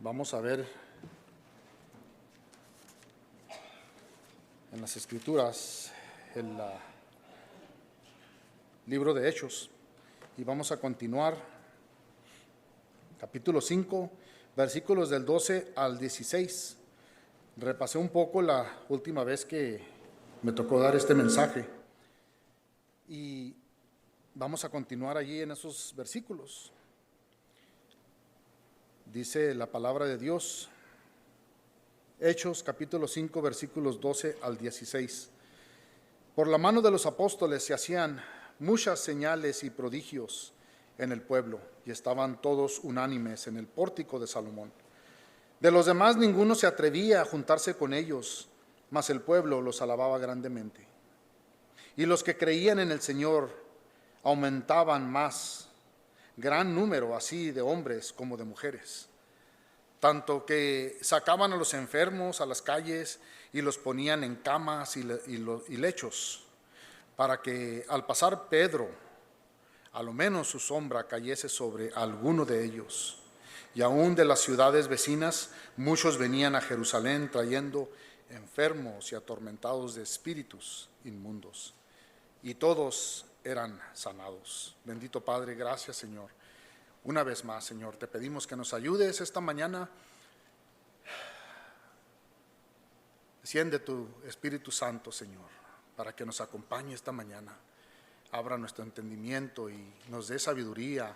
Vamos a ver en las Escrituras el libro de Hechos y vamos a continuar capítulo 5, versículos del 12 al 16. Repasé un poco la última vez que me tocó dar este mensaje y vamos a continuar allí en esos versículos. Dice la palabra de Dios, Hechos capítulo 5, versículos 12 al 16. Por la mano de los apóstoles se hacían muchas señales y prodigios en el pueblo, y estaban todos unánimes en el pórtico de Salomón. De los demás ninguno se atrevía a juntarse con ellos, mas el pueblo los alababa grandemente. Y los que creían en el Señor aumentaban más, gran número así de hombres como de mujeres, tanto que sacaban a los enfermos a las calles y los ponían en camas y lechos, para que al pasar Pedro, a lo menos su sombra cayese sobre alguno de ellos. Y aún de las ciudades vecinas muchos venían a Jerusalén trayendo enfermos y atormentados de espíritus inmundos, y todos eran sanados. Bendito Padre, gracias Señor. Una vez más, Señor, te pedimos que nos ayudes esta mañana. Desciende tu Espíritu Santo, Señor, para que nos acompañe esta mañana. Abra nuestro entendimiento y nos dé sabiduría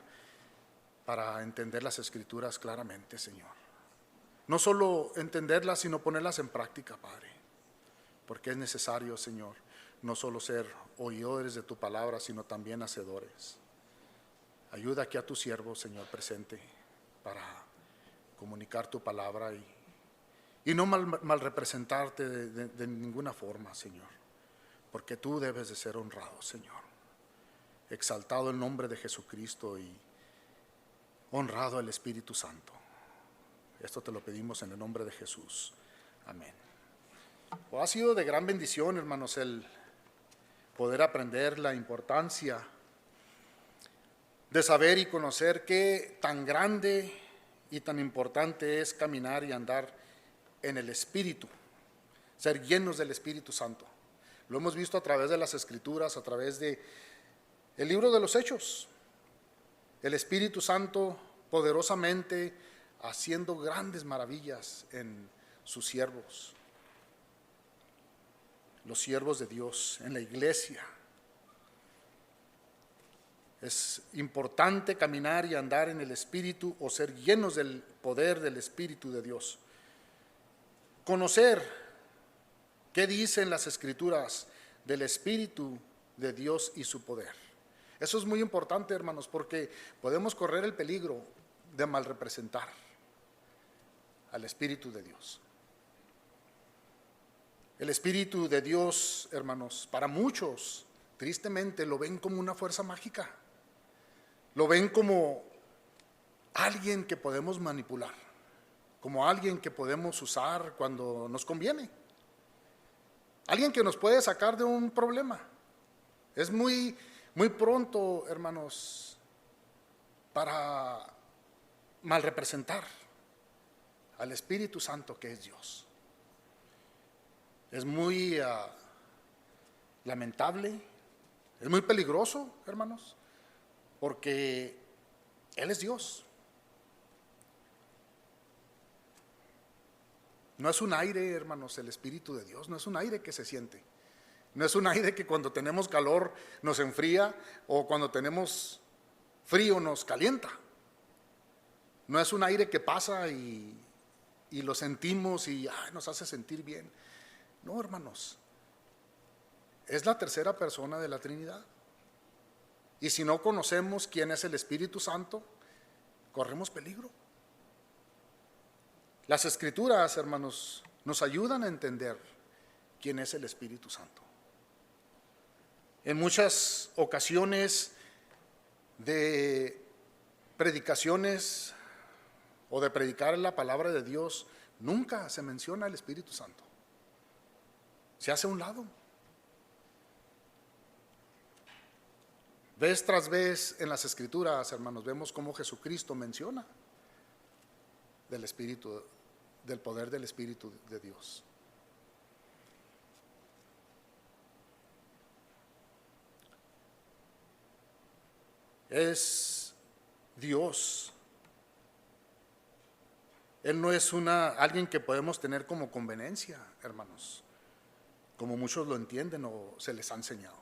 para entender las Escrituras claramente, Señor. No solo entenderlas, sino ponerlas en práctica, Padre, porque es necesario, Señor, no solo ser oidores de tu palabra, sino también hacedores. Ayuda aquí a tu siervo, Señor, presente para comunicar tu palabra y no mal representarte de ninguna forma, Señor, porque tú debes de ser honrado, Señor. Exaltado el nombre de Jesucristo y honrado el Espíritu Santo. Esto te lo pedimos en el nombre de Jesús. Amén. Ha sido de gran bendición, hermanos, el poder aprender la importancia de saber y conocer qué tan grande y tan importante es caminar y andar en el Espíritu, ser llenos del Espíritu Santo. Lo hemos visto a través de las Escrituras, a través de el libro de los Hechos. El Espíritu Santo poderosamente haciendo grandes maravillas en sus siervos, los siervos de Dios, en la iglesia. Es importante caminar y andar en el Espíritu o ser llenos del poder del Espíritu de Dios. Conocer qué dicen las Escrituras del Espíritu de Dios y su poder. Eso es muy importante, hermanos, porque podemos correr el peligro de mal representar al Espíritu de Dios. El Espíritu de Dios, hermanos, para muchos, tristemente, lo ven como una fuerza mágica. Lo ven como alguien que podemos manipular, como alguien que podemos usar cuando nos conviene, alguien que nos puede sacar de un problema. Es muy pronto, hermanos, para mal representar al Espíritu Santo que es Dios. Es muy lamentable, es muy peligroso, hermanos, porque Él es Dios. No es un aire, hermanos, el Espíritu de Dios, no es un aire que se siente. No es un aire que cuando tenemos calor nos enfría o cuando tenemos frío nos calienta. No es un aire que pasa y lo sentimos y nos hace sentir bien. No, hermanos, es la tercera persona de la Trinidad. Y si no conocemos quién es el Espíritu Santo, corremos peligro. Las Escrituras, hermanos, nos ayudan a entender quién es el Espíritu Santo. En muchas ocasiones de predicaciones o de predicar la palabra de Dios, nunca se menciona el Espíritu Santo. Se hace a un lado. Vez tras vez en las Escrituras, hermanos, vemos cómo Jesucristo menciona del Espíritu, del poder del Espíritu de Dios. Es Dios. Él no es alguien que podemos tener como conveniencia, hermanos, como muchos lo entienden o se les ha enseñado.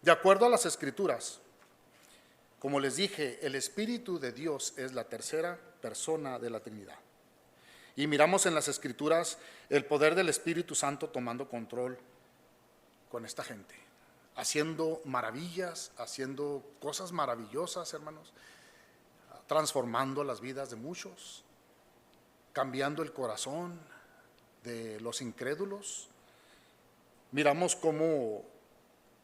De acuerdo a las Escrituras, como les dije, el Espíritu de Dios es la tercera persona de la Trinidad. Y miramos en las Escrituras el poder del Espíritu Santo tomando control con esta gente, haciendo maravillas, haciendo cosas maravillosas, hermanos, transformando las vidas de muchos, cambiando el corazón de los incrédulos. Miramos cómo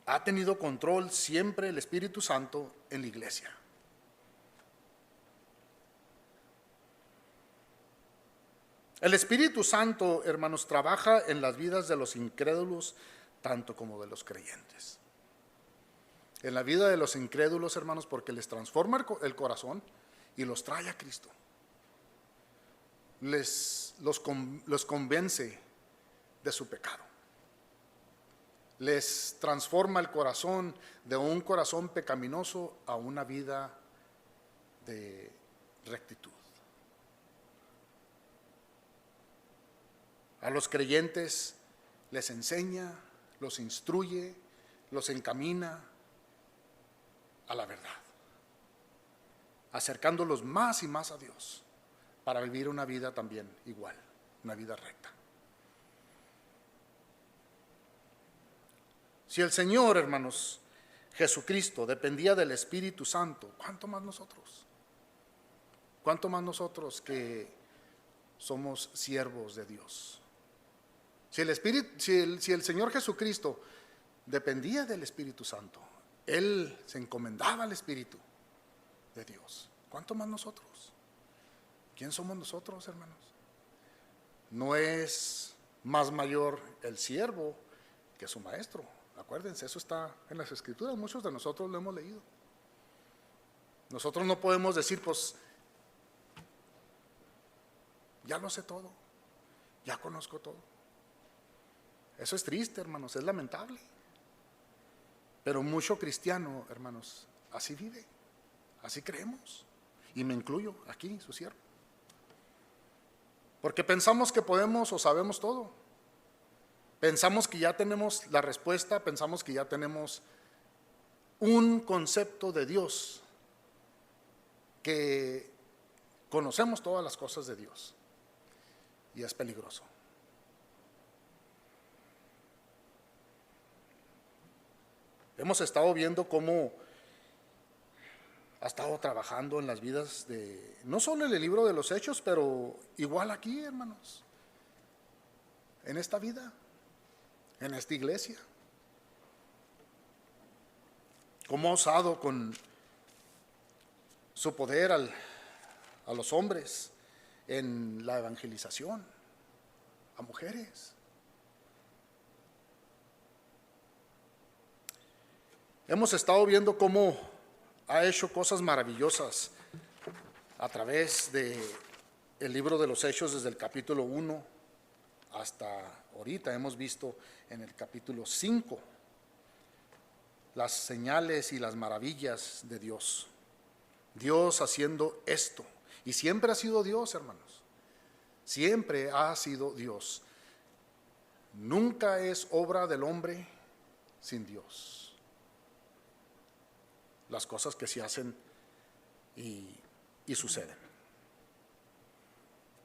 ha tenido control siempre el Espíritu Santo en la iglesia. El Espíritu Santo, hermanos, trabaja en las vidas de los incrédulos tanto como de los creyentes. En la vida de los incrédulos, hermanos, porque les transforma el corazón y los trae a Cristo. Los convence de su pecado. Les transforma el corazón de un corazón pecaminoso a una vida de rectitud. A los creyentes les enseña, los instruye, los encamina a la verdad, acercándolos más y más a Dios para vivir una vida también igual, una vida recta. Si el Señor, hermanos, Jesucristo dependía del Espíritu Santo, ¿cuánto más nosotros? ¿Cuánto más nosotros que somos siervos de Dios? Si el Señor Jesucristo dependía del Espíritu Santo, Él se encomendaba al Espíritu de Dios, ¿cuánto más nosotros? ¿Quién somos nosotros, hermanos? No es más mayor el siervo que su maestro. Acuérdense, eso está en las Escrituras, muchos de nosotros lo hemos leído. Nosotros no podemos decir, pues, ya lo sé todo, ya conozco todo. Eso es triste, hermanos, es lamentable. Pero mucho cristiano, hermanos, así vive, así creemos. Y me incluyo aquí, su siervo. Porque pensamos que podemos o sabemos todo. Pensamos que ya tenemos la respuesta, pensamos que ya tenemos un concepto de Dios, que conocemos todas las cosas de Dios. Y es peligroso. Hemos estado viendo cómo ha estado trabajando en las vidas de, no solo en el libro de los Hechos, pero igual aquí, hermanos, en esta vida, en esta iglesia. Cómo ha usado con su poder a los hombres en la evangelización, a mujeres. Hemos estado viendo cómo ha hecho cosas maravillosas a través del libro de los Hechos, desde el capítulo 1 hasta ahorita. Hemos visto en el capítulo 5 las señales y las maravillas de Dios. Dios haciendo esto. Y siempre ha sido Dios, hermanos. Siempre ha sido Dios. Nunca es obra del hombre sin Dios. Las cosas que se hacen y suceden.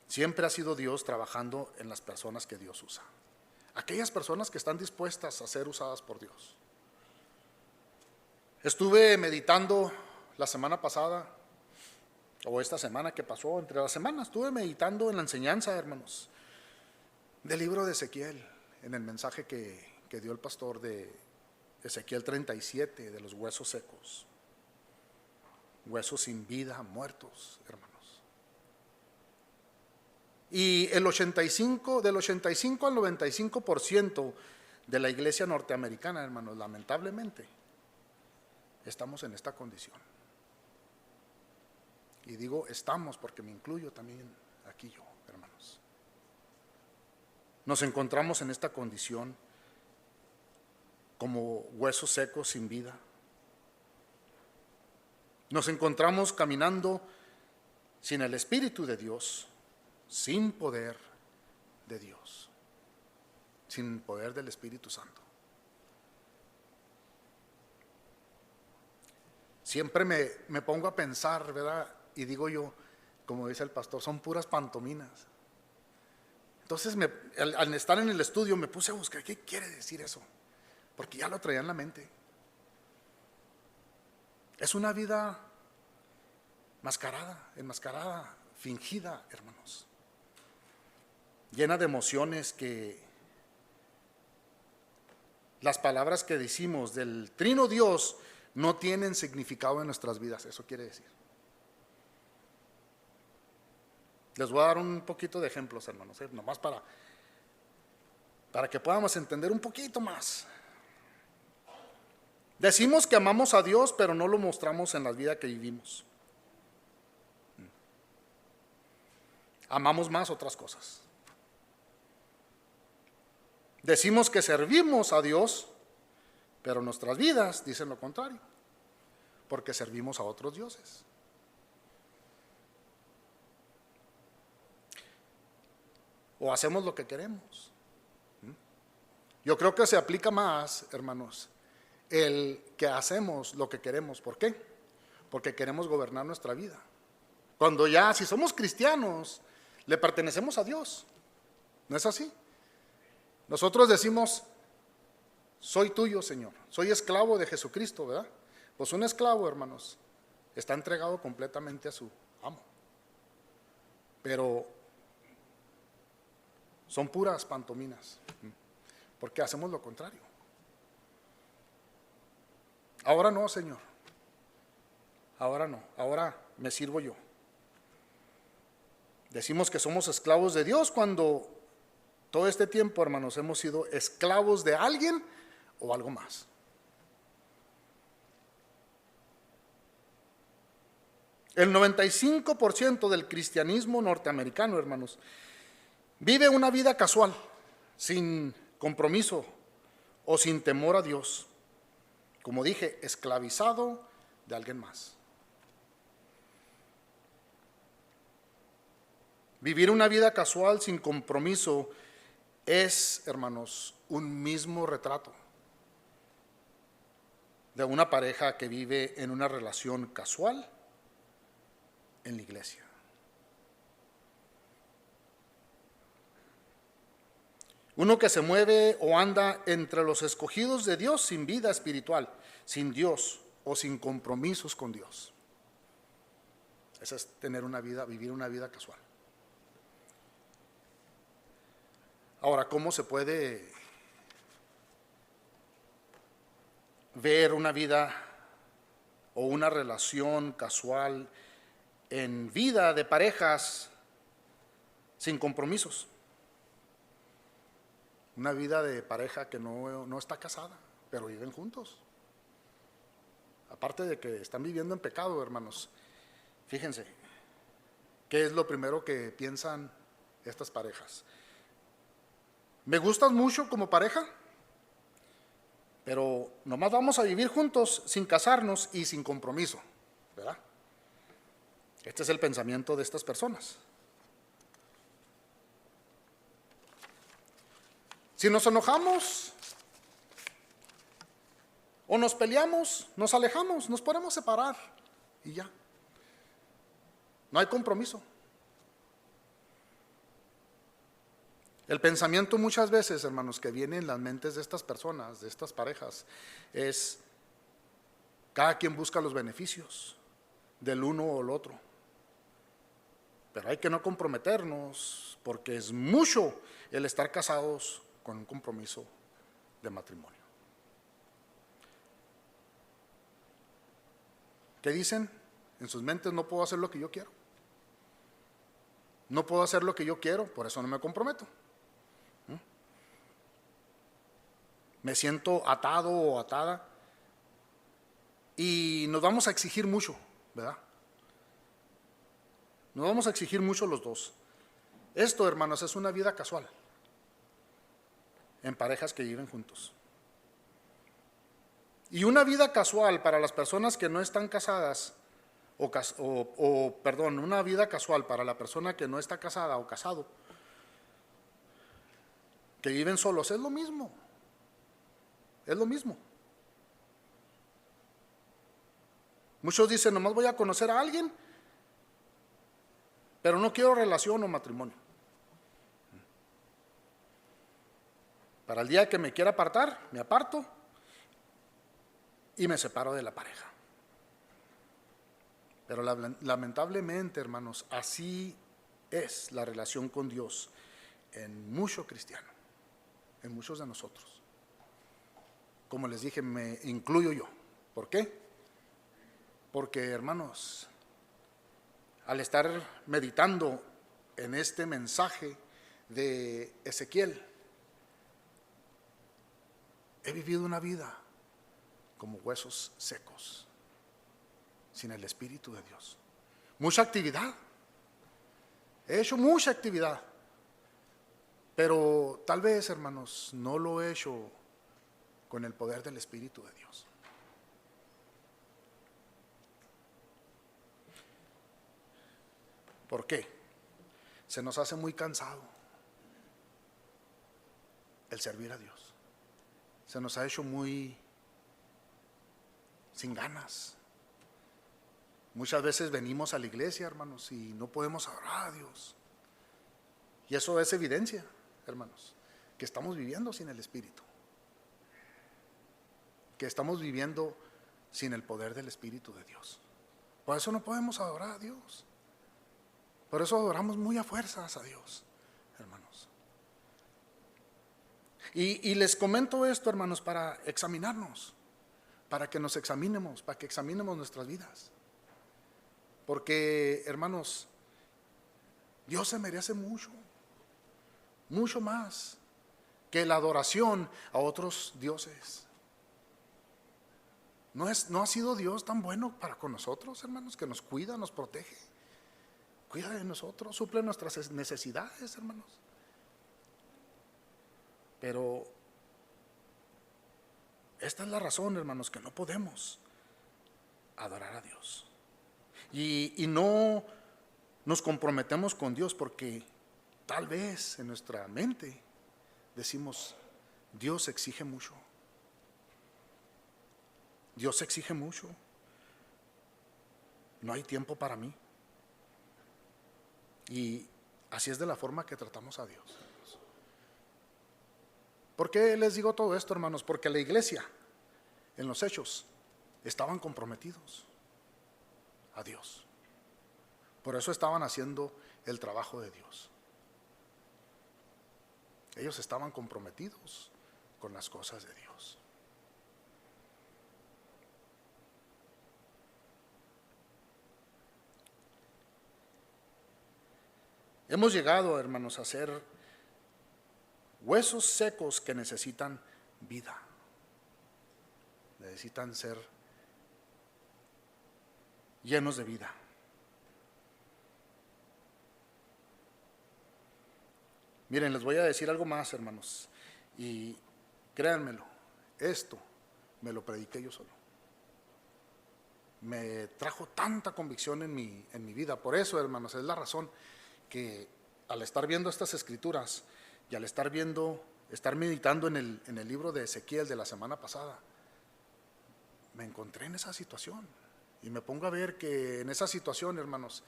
Siempre ha sido Dios trabajando en las personas que Dios usa. Aquellas personas que están dispuestas a ser usadas por Dios. Estuve meditando la semana pasada, o esta semana que pasó, entre las semanas, estuve meditando en la enseñanza, hermanos, del libro de Ezequiel, en el mensaje que dio el pastor de Ezequiel 37, de los huesos secos. Huesos sin vida, muertos, hermanos. Y del 85 al 95% de la iglesia norteamericana, hermanos, lamentablemente, estamos en esta condición. Y digo estamos porque me incluyo también aquí yo, hermanos. Nos encontramos en esta condición como huesos secos sin vida. Nos encontramos caminando sin el Espíritu de Dios, sin poder de Dios, sin poder del Espíritu Santo. Siempre me pongo a pensar, ¿verdad? Y digo yo, como dice el pastor, son puras pantominas. Entonces, al estar en el estudio me puse a buscar, ¿qué quiere decir eso? Porque ya lo traía en la mente. Es una vida mascarada, enmascarada, fingida, hermanos. Llena de emociones que las palabras que decimos del Trino Dios no tienen significado en nuestras vidas, eso quiere decir. Les voy a dar un poquito de ejemplos, hermanos, nomás para que podamos entender un poquito más. Decimos que amamos a Dios, pero no lo mostramos en la vida que vivimos. Amamos más otras cosas. Decimos que servimos a Dios, pero nuestras vidas dicen lo contrario, porque servimos a otros dioses. O hacemos lo que queremos. Yo creo que se aplica más, hermanos, el que hacemos lo que queremos. ¿Por qué? Porque queremos gobernar nuestra vida. Cuando ya, si somos cristianos, le pertenecemos a Dios. ¿No es así? Nosotros decimos, soy tuyo, Señor, soy esclavo de Jesucristo, ¿verdad? Pues un esclavo, hermanos, está entregado completamente a su amo. Pero son puras pantominas, porque hacemos lo contrario. Ahora no, Señor. Ahora no, ahora me sirvo yo. Decimos que somos esclavos de Dios cuando todo este tiempo, hermanos, hemos sido esclavos de alguien o algo más. El 95% del cristianismo norteamericano, hermanos, vive una vida casual, sin compromiso o sin temor a Dios. Como dije, esclavizado de alguien más. Vivir una vida casual sin compromiso es, hermanos, un mismo retrato de una pareja que vive en una relación casual en la iglesia. Uno que se mueve o anda entre los escogidos de Dios sin vida espiritual, sin Dios o sin compromisos con Dios. Esa es vivir una vida casual. Ahora, ¿cómo se puede ver una vida o una relación casual en vida de parejas sin compromisos? Una vida de pareja que no está casada, pero viven juntos. Aparte de que están viviendo en pecado, hermanos, fíjense, ¿qué es lo primero que piensan estas parejas? Me gustas mucho como pareja, pero nomás vamos a vivir juntos sin casarnos y sin compromiso, ¿verdad? Este es el pensamiento de estas personas. Si nos enojamos o nos peleamos, nos alejamos, nos podemos separar y ya. No hay compromiso. El pensamiento muchas veces, hermanos, que viene en las mentes de estas personas, de estas parejas, es cada quien busca los beneficios del uno o el otro. Pero hay que no comprometernos porque es mucho el estar casados con un compromiso de matrimonio. ¿Qué dicen? En sus mentes, no puedo hacer lo que yo quiero. No puedo hacer lo que yo quiero, por eso no me comprometo. Me siento atado o atada y nos vamos a exigir mucho, ¿verdad? Nos vamos a exigir mucho los dos. Esto, hermanos, es una vida casual en parejas que viven juntos. Y una vida casual para las personas que no están casadas, una vida casual para la persona que no está casada o casado, que viven solos, es lo mismo. Es lo mismo. Muchos dicen, nomás voy a conocer a alguien, pero no quiero relación o matrimonio. Para el día que me quiera apartar, me aparto y me separo de la pareja. Pero lamentablemente, hermanos, así es la relación con Dios en mucho cristiano, en muchos de nosotros. Como les dije, me incluyo yo. ¿Por qué? Porque, hermanos, al estar meditando en este mensaje de Ezequiel, he vivido una vida como huesos secos, sin el Espíritu de Dios. Mucha actividad, he hecho mucha actividad, pero tal vez, hermanos, no lo he hecho con el poder del Espíritu de Dios. ¿Por qué? Se nos hace muy cansado el servir a Dios. Se nos ha hecho muy sin ganas. Muchas veces venimos a la iglesia, hermanos, y no podemos adorar a Dios. Y eso es evidencia, hermanos, que estamos viviendo sin el Espíritu. Que estamos viviendo sin el poder del Espíritu de Dios. Por eso no podemos adorar a Dios. Por eso adoramos muy a fuerzas a Dios, hermanos. Y les comento esto, hermanos, para examinarnos, para que nos examinemos, para que examinemos nuestras vidas. Porque, hermanos, Dios se merece mucho, mucho más que la adoración a otros dioses. ¿No ha sido Dios tan bueno para con nosotros, hermanos, que nos cuida, nos protege? Cuida de nosotros, suple nuestras necesidades, hermanos. Pero esta es la razón, hermanos, que no podemos adorar a Dios. Y no nos comprometemos con Dios porque tal vez en nuestra mente decimos, Dios exige mucho. Dios exige mucho. No hay tiempo para mí. Y así es de la forma que tratamos a Dios. ¿Por qué les digo todo esto, hermanos? Porque la iglesia, en los hechos, estaban comprometidos a Dios. Por eso estaban haciendo el trabajo de Dios. Ellos estaban comprometidos con las cosas de Dios. Hemos llegado, hermanos, a ser huesos secos que necesitan vida. Necesitan ser llenos de vida. Miren, les voy a decir algo más, hermanos, y créanmelo, esto me lo prediqué yo solo. Me trajo tanta convicción en mi vida. Por eso, hermanos, es la razón que al estar viendo estas escrituras y al estar meditando en el libro de Ezequiel de la semana pasada, me encontré en esa situación y me pongo a ver que en esa situación, hermanos,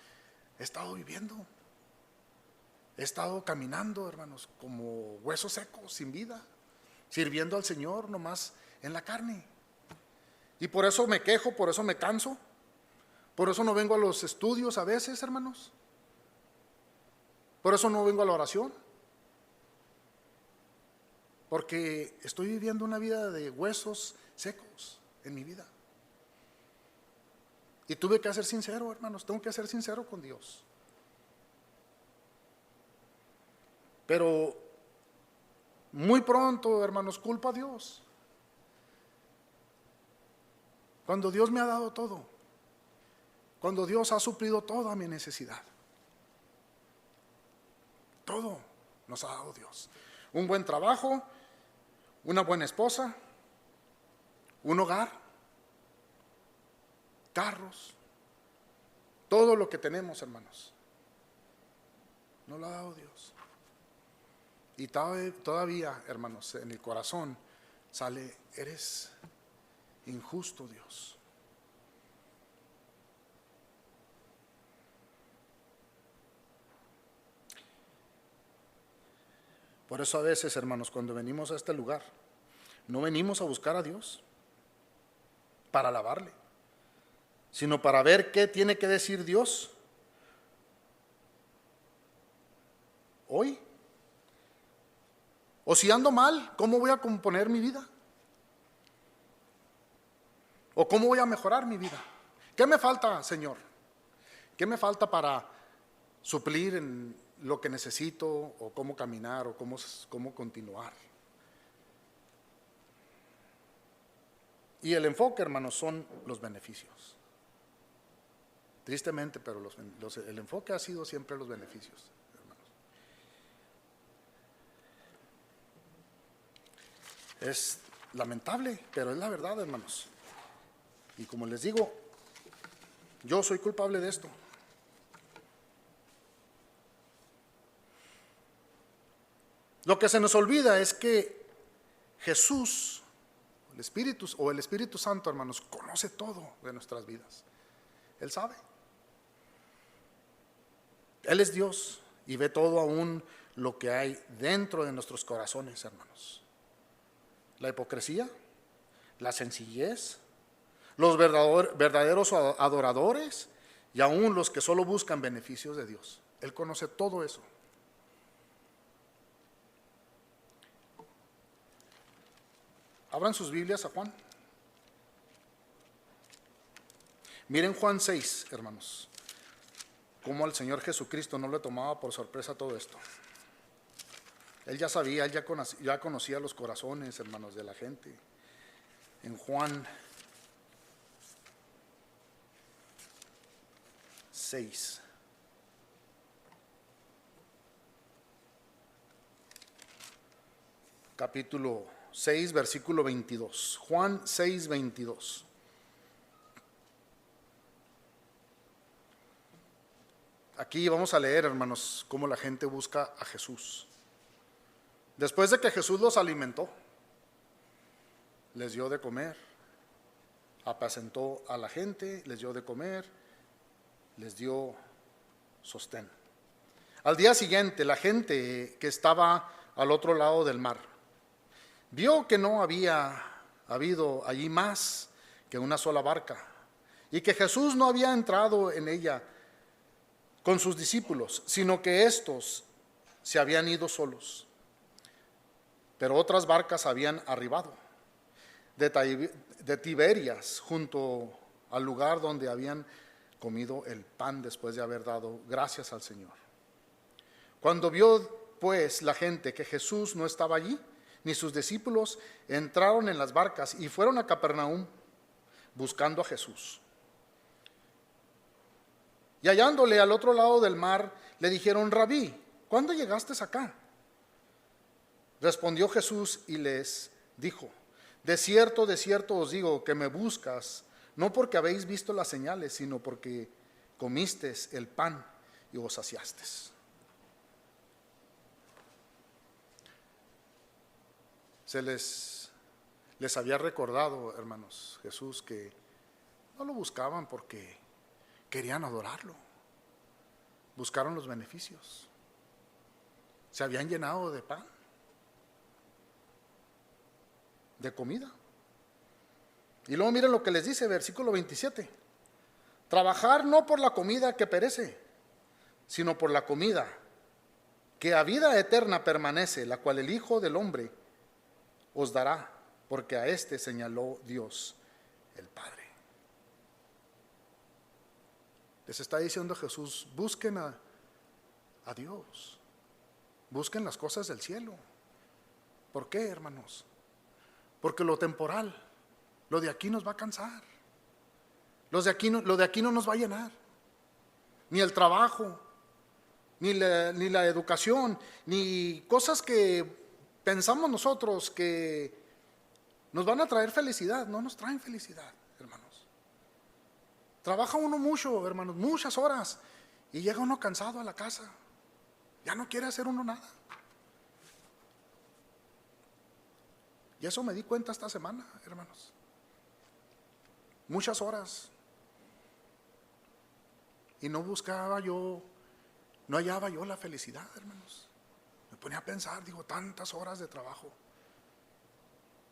he estado viviendo, he estado caminando, hermanos, como huesos secos, sin vida, sirviendo al Señor nomás en la carne. Y por eso me quejo, por eso me canso, por eso no vengo a los estudios a veces, hermanos. Por eso no vengo a la oración. Porque estoy viviendo una vida de huesos secos en mi vida. Y tuve que ser sincero, hermanos, tengo que ser sincero con Dios. Pero muy pronto, hermanos, culpo a Dios. Cuando Dios me ha dado todo, cuando Dios ha suplido toda mi necesidad. Todo nos ha dado Dios. Un buen trabajo, una buena esposa, un hogar, carros, todo lo que tenemos, hermanos, nos lo ha dado Dios. Y todavía, hermanos, en el corazón sale: eres injusto, Dios. Por eso a veces, hermanos, cuando venimos a este lugar, no venimos a buscar a Dios para alabarle, sino para ver qué tiene que decir Dios hoy. O si ando mal, ¿cómo voy a componer mi vida? ¿O cómo voy a mejorar mi vida? ¿Qué me falta, Señor? ¿Qué me falta para suplir en lo que necesito, o cómo caminar, o cómo continuar? Y el enfoque, hermanos, son los beneficios. Tristemente, pero el enfoque ha sido siempre los beneficios, hermanos. Es lamentable, pero es la verdad, hermanos. Y como les digo, yo soy culpable de esto. Lo que se nos olvida es que Jesús, el Espíritu Santo, hermanos, conoce todo de nuestras vidas. Él sabe. Él es Dios y ve todo, aún lo que hay dentro de nuestros corazones, hermanos. La hipocresía, la sencillez, los verdaderos adoradores y aún los que solo buscan beneficios de Dios. Él conoce todo eso. Abran sus Biblias a Juan. Miren Juan 6, hermanos, cómo al Señor Jesucristo no le tomaba por sorpresa todo esto. Él ya sabía, él ya conocía los corazones, hermanos, de la gente. En Juan 6. Capítulo 6, versículo 22. Juan 6, 22. Aquí vamos a leer, hermanos, cómo la gente busca a Jesús. Después de que Jesús los alimentó, les dio de comer, apacentó a la gente, les dio de comer, les dio sostén. Al día siguiente, la gente que estaba al otro lado del mar vio que no había habido allí más que una sola barca y que Jesús no había entrado en ella con sus discípulos, sino que éstos se habían ido solos. Pero otras barcas habían arribado de Tiberias, junto al lugar donde habían comido el pan después de haber dado gracias al Señor. Cuando vio pues la gente que Jesús no estaba allí, ni sus discípulos, entraron en las barcas y fueron a Capernaum buscando a Jesús. Y hallándole al otro lado del mar, le dijeron: Rabí, ¿cuándo llegaste acá? Respondió Jesús y les dijo: de cierto os digo que me buscas, no porque habéis visto las señales, sino porque comisteis el pan y os saciasteis. Se les había recordado, hermanos, Jesús, que no lo buscaban porque querían adorarlo. Buscaron los beneficios. Se habían llenado de pan, de comida. Y luego miren lo que les dice, versículo 27. Trabajar no por la comida que perece, sino por la comida que a vida eterna permanece, la cual el Hijo del Hombre os dará, porque a este señaló Dios el Padre. Les está diciendo Jesús: busquen a Dios, busquen las cosas del cielo. ¿Por qué, hermanos? Porque lo temporal, lo de aquí nos va a cansar. Lo de aquí no nos va a llenar. Ni el trabajo, ni la educación, ni cosas que pensamos nosotros que nos van a traer felicidad. No nos traen felicidad, hermanos. Trabaja uno mucho, hermanos, muchas horas, y llega uno cansado a la casa. Ya no quiere hacer uno nada. Y eso me di cuenta esta semana, hermanos. Muchas horas. Y no hallaba yo la felicidad, hermanos. Me ponía a pensar, digo, tantas horas de trabajo,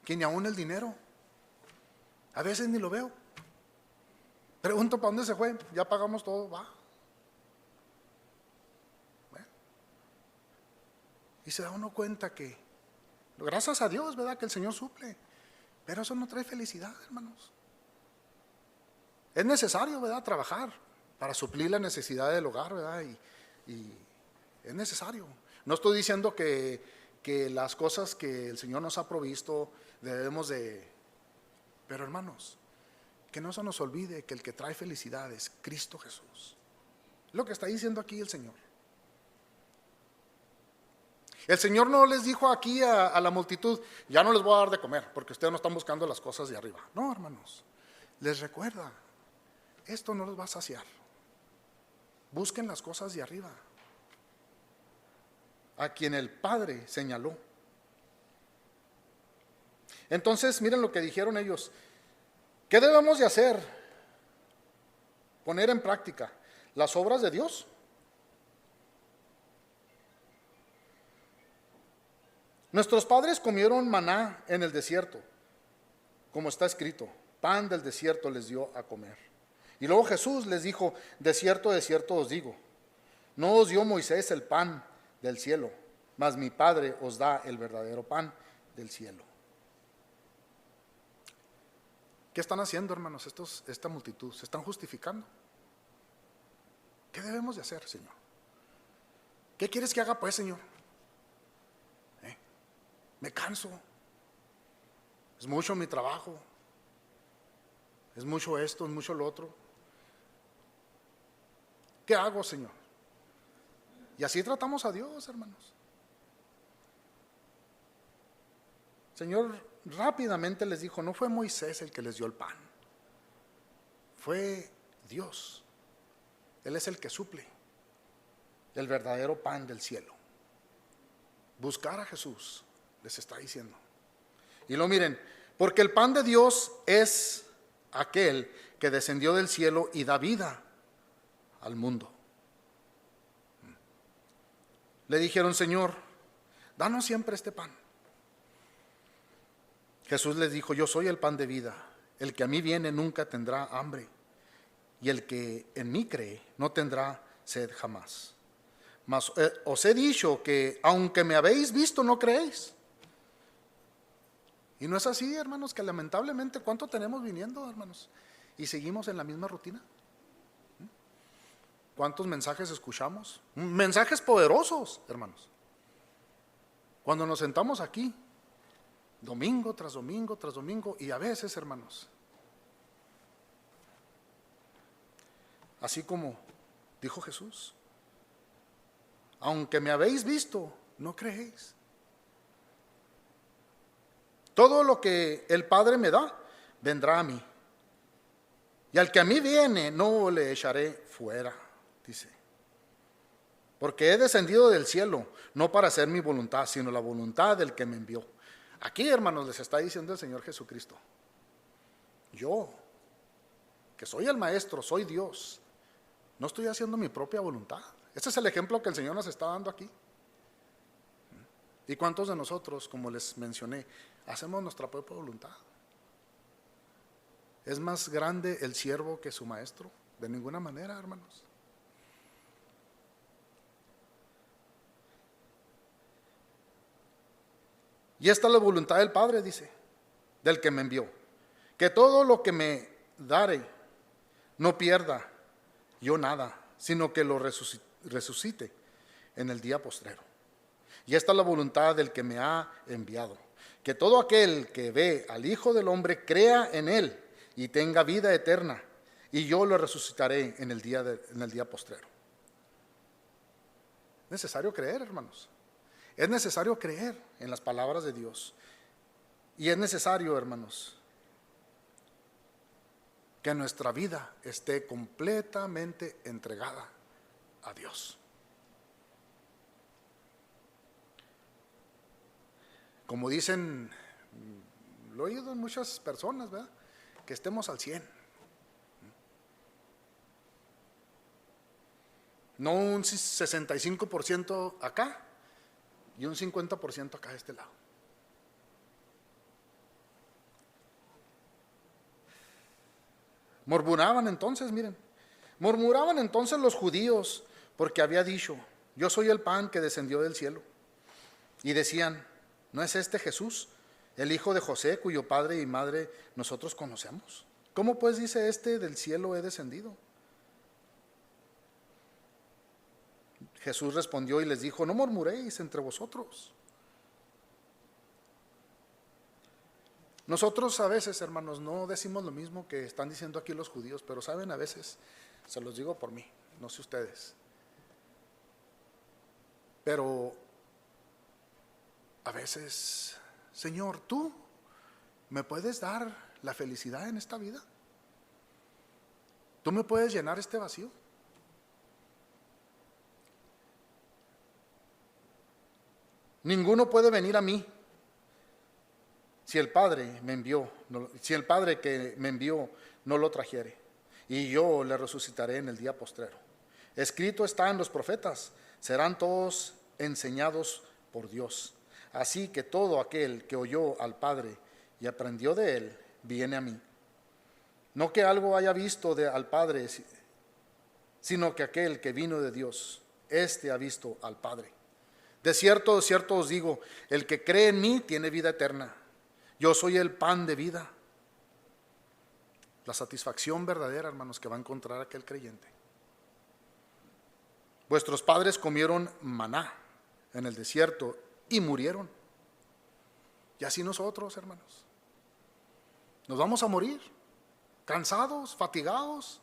que ni aún el dinero, a veces ni lo veo. Pregunto, ¿para dónde se fue? Ya pagamos todo, va. Bueno. Y se da uno cuenta que, gracias a Dios, ¿verdad?, que el Señor suple, pero eso no trae felicidad, hermanos. Es necesario, ¿verdad?, trabajar para suplir la necesidad del hogar, ¿verdad? Y es necesario. No estoy diciendo que las cosas que el Señor nos ha provisto debemos de... Pero hermanos, que no se nos olvide que el que trae felicidad es Cristo Jesús. Lo que está diciendo aquí el Señor. El Señor no les dijo aquí a la multitud, ya no les voy a dar de comer, porque ustedes no están buscando las cosas de arriba. No, hermanos, les recuerda, esto no los va a saciar. Busquen las cosas de arriba, a quien el Padre señaló. Entonces, miren lo que dijeron ellos. ¿Qué debemos de hacer? Poner en práctica las obras de Dios. Nuestros padres comieron maná en el desierto, como está escrito, pan del desierto les dio a comer. Y luego Jesús les dijo, de cierto os digo, no os dio Moisés el pan del cielo, mas mi Padre os da el verdadero pan del cielo. ¿Qué están haciendo, hermanos, esta multitud? ¿Se están justificando? ¿Qué debemos de hacer, Señor? ¿Qué quieres que haga, pues, Señor? Me canso. Es mucho mi trabajo. Es mucho esto, es mucho lo otro. ¿Qué hago, Señor? Y así tratamos a Dios, hermanos. Señor rápidamente les dijo, no fue Moisés el que les dio el pan, fue Dios. Él es el que suple el verdadero pan del cielo. Buscar a Jesús, les está diciendo. Y lo miren, porque el pan de Dios es aquel que descendió del cielo y da vida al mundo. Le dijeron, Señor, danos siempre este pan. Jesús les dijo, yo soy el pan de vida. El que a mí viene nunca tendrá hambre, y el que en mí cree no tendrá sed jamás. Mas os he dicho que aunque me habéis visto, no creéis. Y no es así, hermanos, que lamentablemente, ¿cuánto tenemos viniendo, hermanos? Y seguimos en la misma rutina. ¿Cuántos mensajes escuchamos? Mensajes poderosos, hermanos. Cuando nos sentamos aquí, domingo tras domingo tras domingo, y a veces, hermanos, así como dijo Jesús, aunque me habéis visto, no creéis. Todo lo que el Padre me da, vendrá a mí. Y al que a mí viene, no le echaré fuera, dice. Porque he descendido del cielo, no para hacer mi voluntad, sino la voluntad del que me envió. Aquí, hermanos, les está diciendo el Señor Jesucristo, yo, que soy el Maestro, soy Dios, no estoy haciendo mi propia voluntad. Este es el ejemplo que el Señor nos está dando aquí. ¿Y cuántos de nosotros, como les mencioné, hacemos nuestra propia voluntad? ¿Es más grande el siervo que su maestro? De ninguna manera, hermanos. Y esta es la voluntad del Padre, dice, del que me envió, que todo lo que me dare no pierda yo nada, sino que lo resucite en el día postrero. Y esta es la voluntad del que me ha enviado, que todo aquel que ve al Hijo del Hombre crea en él y tenga vida eterna, y yo lo resucitaré en el día postrero. necesario creer, hermanos. Es necesario creer en las palabras de Dios. Y es necesario, hermanos, que nuestra vida esté completamente entregada a Dios. Como dicen, lo he oído en muchas personas, ¿verdad? Que estemos al 100. No un 65% acá y un 50% acá de este lado. Murmuraban entonces, miren, murmuraban entonces los judíos porque había dicho, yo soy el pan que descendió del cielo. Y decían, ¿no es este Jesús, el hijo de José, cuyo padre y madre nosotros conocemos? ¿Cómo pues dice este, del cielo he descendido? Jesús respondió y les dijo, no murmuréis entre vosotros. Nosotros a veces, hermanos, no decimos lo mismo que están diciendo aquí los judíos, pero saben, a veces, se los digo por mí, no sé ustedes, pero a veces, Señor, ¿tú me puedes dar la felicidad en esta vida? ¿Tú me puedes llenar este vacío? Ninguno puede venir a mí si el Padre me envió, si el Padre que me envió no lo trajere, y yo le resucitaré en el día postrero. Escrito está en los profetas, serán todos enseñados por Dios. Así que todo aquel que oyó al Padre y aprendió de él, viene a mí. No que algo haya visto al Padre, sino que aquel que vino de Dios, éste ha visto al Padre. De cierto os digo, el que cree en mí tiene vida eterna. Yo soy el pan de vida. La satisfacción verdadera, hermanos, que va a encontrar aquel creyente. Vuestros padres comieron maná en el desierto y murieron. Y así nosotros, hermanos, nos vamos a morir, cansados, fatigados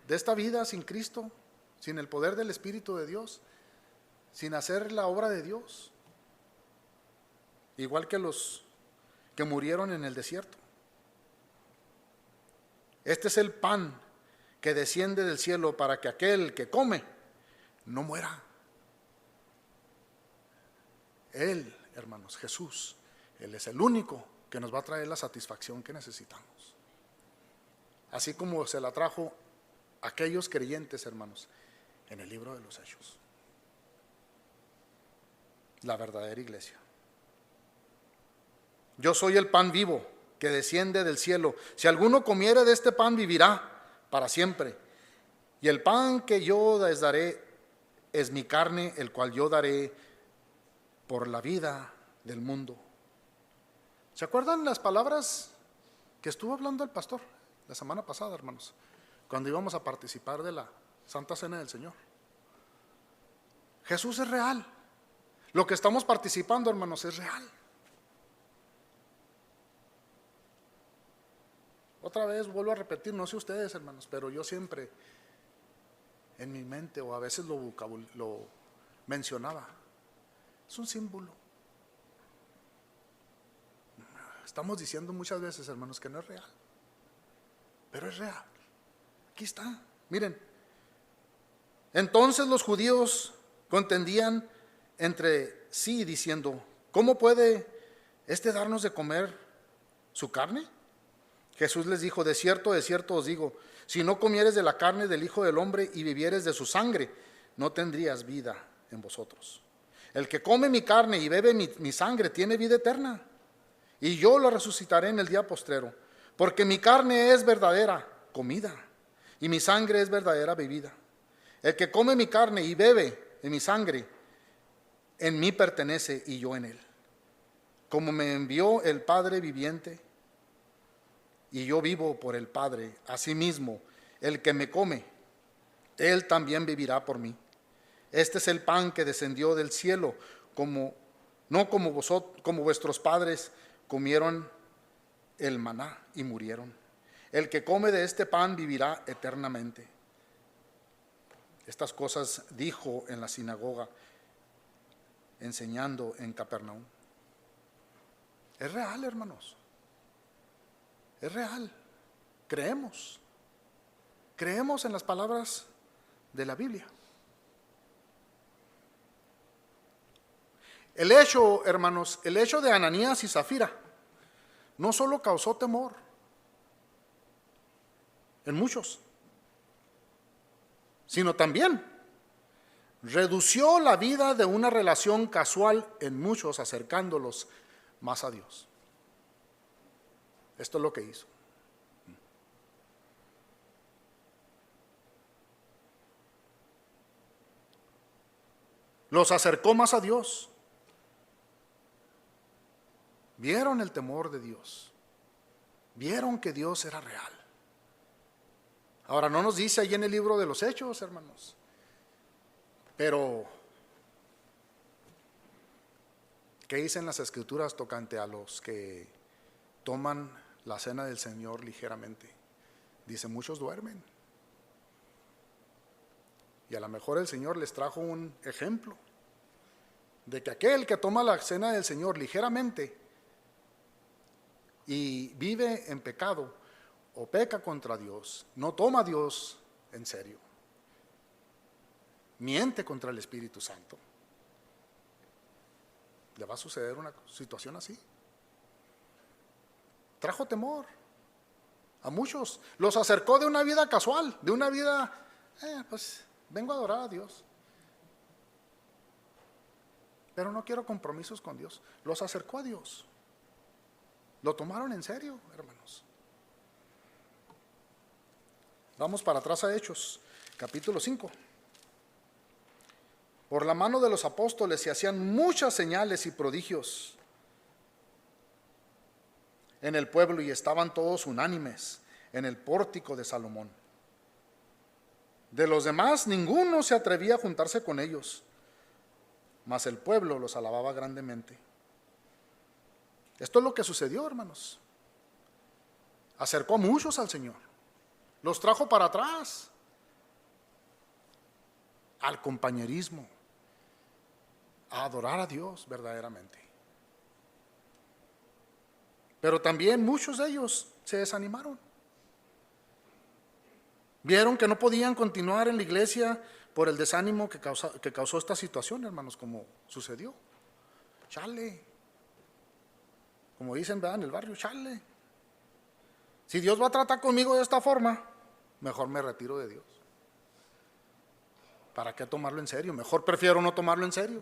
de esta vida sin Cristo, sin el poder del Espíritu de Dios, sin hacer la obra de Dios, igual que los que murieron en el desierto. Este es el pan que desciende del cielo para que aquel que come no muera. Él, hermanos, Jesús, Él es el único que nos va a traer la satisfacción que necesitamos. Así como se la trajo a aquellos creyentes, hermanos, en el libro de los Hechos. La verdadera iglesia. Yo soy el pan vivo que desciende del cielo. Si alguno comiere de este pan, vivirá para siempre. Y el pan que yo les daré es mi carne, el cual yo daré por la vida del mundo. ¿Se acuerdan las palabras que estuvo hablando el pastor la semana pasada, hermanos? Cuando íbamos a participar de la Santa Cena del Señor. Jesús es real. Lo que estamos participando, hermanos, es real. Otra vez vuelvo a repetir, no sé ustedes, hermanos, pero yo siempre en mi mente, o a veces lo mencionaba, es un símbolo. Estamos diciendo muchas veces, hermanos, que no es real, pero es real. Aquí está, miren. Entonces los judíos contendían entre sí diciendo, ¿cómo puede este darnos de comer su carne? Jesús les dijo, de cierto os digo, si no comieres de la carne del Hijo del Hombre y vivieres de su sangre, no tendrías vida en vosotros. El que come mi carne y bebe mi sangre tiene vida eterna, y yo lo resucitaré en el día postrero, porque mi carne es verdadera comida, y mi sangre es verdadera bebida. El que come mi carne y bebe de mi sangre, en mí pertenece y yo en él. Como me envió el Padre viviente, y yo vivo por el Padre, asimismo, el que me come, él también vivirá por mí. Este es el pan que descendió del cielo, no como vuestros padres comieron el maná y murieron. El que come de este pan vivirá eternamente. Estas cosas dijo en la sinagoga, enseñando en Capernaum. Es real, hermanos. Es real. Creemos. Creemos en las palabras de la Biblia. El hecho, hermanos, el hecho de Ananías y Zafira no solo causó temor en muchos, sino también redució la vida de una relación casual en muchos, acercándolos más a Dios. Esto es lo que hizo. Los acercó más a Dios. Vieron el temor de Dios. Vieron que Dios era real. Ahora, no nos dice ahí en el libro de los Hechos, hermanos, pero ¿qué dicen las Escrituras tocante a los que toman la cena del Señor ligeramente? Dice, muchos duermen. Y a lo mejor el Señor les trajo un ejemplo de que aquel que toma la cena del Señor ligeramente y vive en pecado o peca contra Dios, no toma a Dios en serio, miente contra el Espíritu Santo, le va a suceder una situación así. Trajo temor a muchos, los acercó de una vida casual, de una vida, pues vengo a adorar a Dios, pero no quiero compromisos con Dios. Los acercó a Dios, lo tomaron en serio, hermanos. Vamos para atrás a Hechos, capítulo 5. Por la mano de los apóstoles se hacían muchas señales y prodigios en el pueblo, y estaban todos unánimes en el pórtico de Salomón. De los demás, ninguno se atrevía a juntarse con ellos, mas el pueblo los alababa grandemente. Esto es lo que sucedió, hermanos. Acercó a muchos al Señor, los trajo para atrás, al compañerismo, a adorar a Dios verdaderamente. Pero también muchos de ellos se desanimaron. Vieron que no podían continuar en la iglesia por el desánimo que causó esta situación, hermanos, como sucedió. Chale. Como dicen, ¿verdad? En el barrio, chale. Si Dios va a tratar conmigo de esta forma, mejor me retiro de Dios. ¿Para qué tomarlo en serio? Mejor prefiero no tomarlo en serio.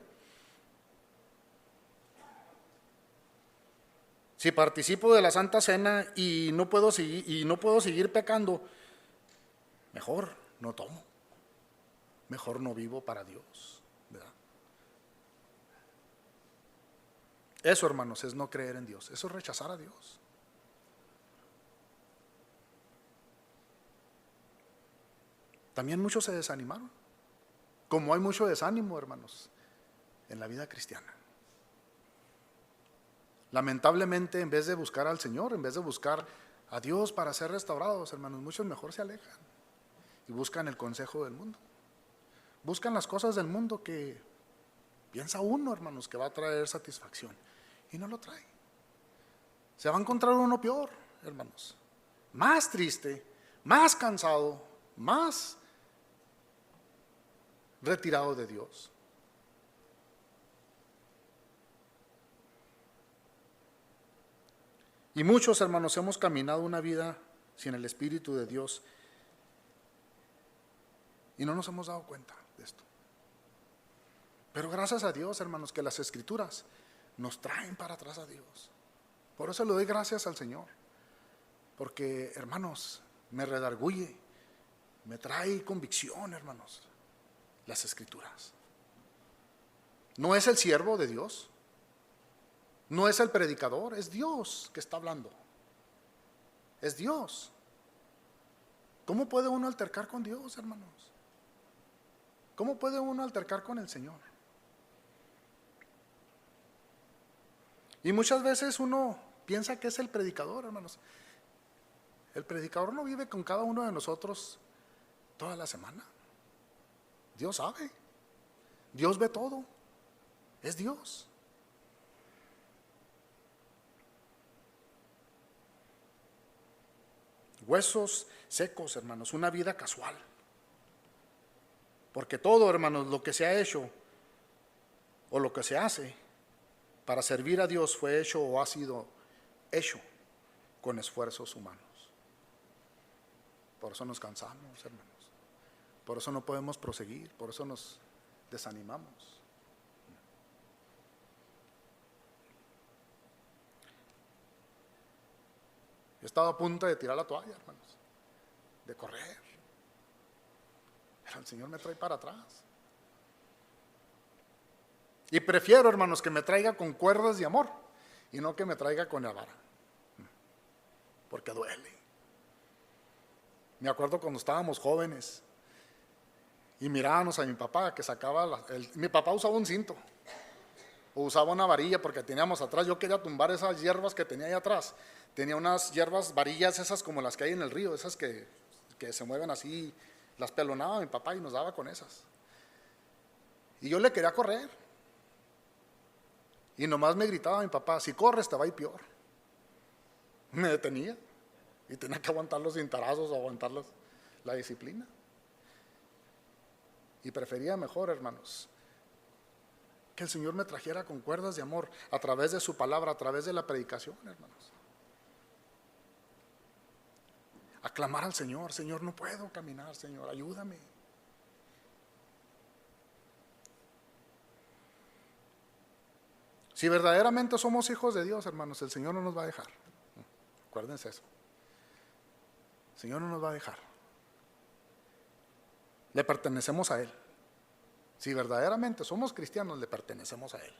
Si participo de la Santa Cena y no puedo seguir pecando, mejor no tomo. Mejor no vivo para Dios, ¿verdad? Eso, hermanos, es no creer en Dios. Eso es rechazar a Dios. También muchos se desanimaron. Como hay mucho desánimo, hermanos, en la vida cristiana. Lamentablemente, en vez de buscar al Señor, en vez de buscar a Dios para ser restaurados, hermanos, muchos mejor se alejan y buscan el consejo del mundo. Buscan las cosas del mundo que piensa uno, hermanos, que va a traer satisfacción, y no lo trae. Se va a encontrar uno peor, hermanos, más triste, más cansado, más retirado de Dios. Y muchos, hermanos, hemos caminado una vida sin el Espíritu de Dios y no nos hemos dado cuenta de esto. Pero gracias a Dios, hermanos, que las Escrituras nos traen para atrás a Dios. Por eso le doy gracias al Señor, porque, hermanos, me redarguye, me trae convicción, hermanos, las Escrituras. No es el siervo de Dios, no es el predicador, es Dios que está hablando. Es Dios. ¿Cómo puede uno altercar con Dios, hermanos? ¿Cómo puede uno altercar con el Señor? Y muchas veces uno piensa que es el predicador, hermanos. El predicador no vive con cada uno de nosotros toda la semana. Dios sabe. Dios ve todo. Es Dios. Huesos secos, hermanos, una vida casual. Porque todo, hermanos, lo que se ha hecho o lo que se hace para servir a Dios fue hecho o ha sido hecho con esfuerzos humanos. Por eso nos cansamos, hermanos. Por eso no podemos proseguir, por eso nos desanimamos. Yo estaba a punto de tirar la toalla, hermanos, de correr. Pero el Señor me trae para atrás. Y prefiero, hermanos, que me traiga con cuerdas de amor y no que me traiga con la vara. Porque duele. Me acuerdo cuando estábamos jóvenes y mirábamos a mi papá que sacaba, mi papá usaba un cinto o usaba una varilla porque teníamos atrás, yo quería tumbar esas hierbas que tenía ahí atrás. Tenía unas hierbas, varillas esas como las que hay en el río, esas que se mueven así, las pelonaba mi papá y nos daba con esas. Y yo le quería correr. Y nomás me gritaba mi papá, si corres te va a ir peor. Me detenía y tenía que aguantar los cintarazos o aguantar la disciplina. Y prefería mejor, hermanos, que el Señor me trajera con cuerdas de amor a través de su palabra, a través de la predicación, hermanos. Aclamar al Señor, Señor, no puedo caminar, Señor, ayúdame. Si verdaderamente somos hijos de Dios, hermanos, el Señor no nos va a dejar. Acuérdense eso. El Señor no nos va a dejar. Le pertenecemos a Él. Si verdaderamente somos cristianos, le pertenecemos a Él.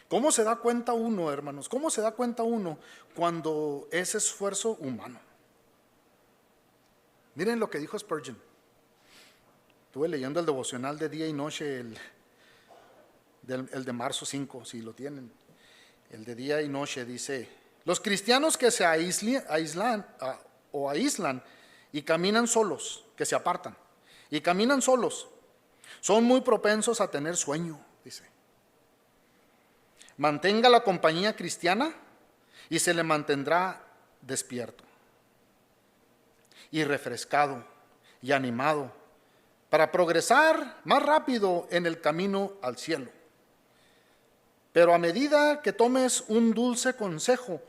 ¿Cómo se da cuenta uno, hermanos? ¿Cómo se da cuenta uno cuando es esfuerzo humano? Miren lo que dijo Spurgeon. Estuve leyendo el devocional de día y noche, el de marzo 5, si lo tienen. El de día y noche dice: los cristianos que se aíslan y caminan solos, que se apartan y caminan solos, son muy propensos a tener sueño, dice. Mantenga la compañía cristiana y se le mantendrá despierto y refrescado y animado para progresar más rápido en el camino al cielo. Pero a medida que tomes un dulce consejo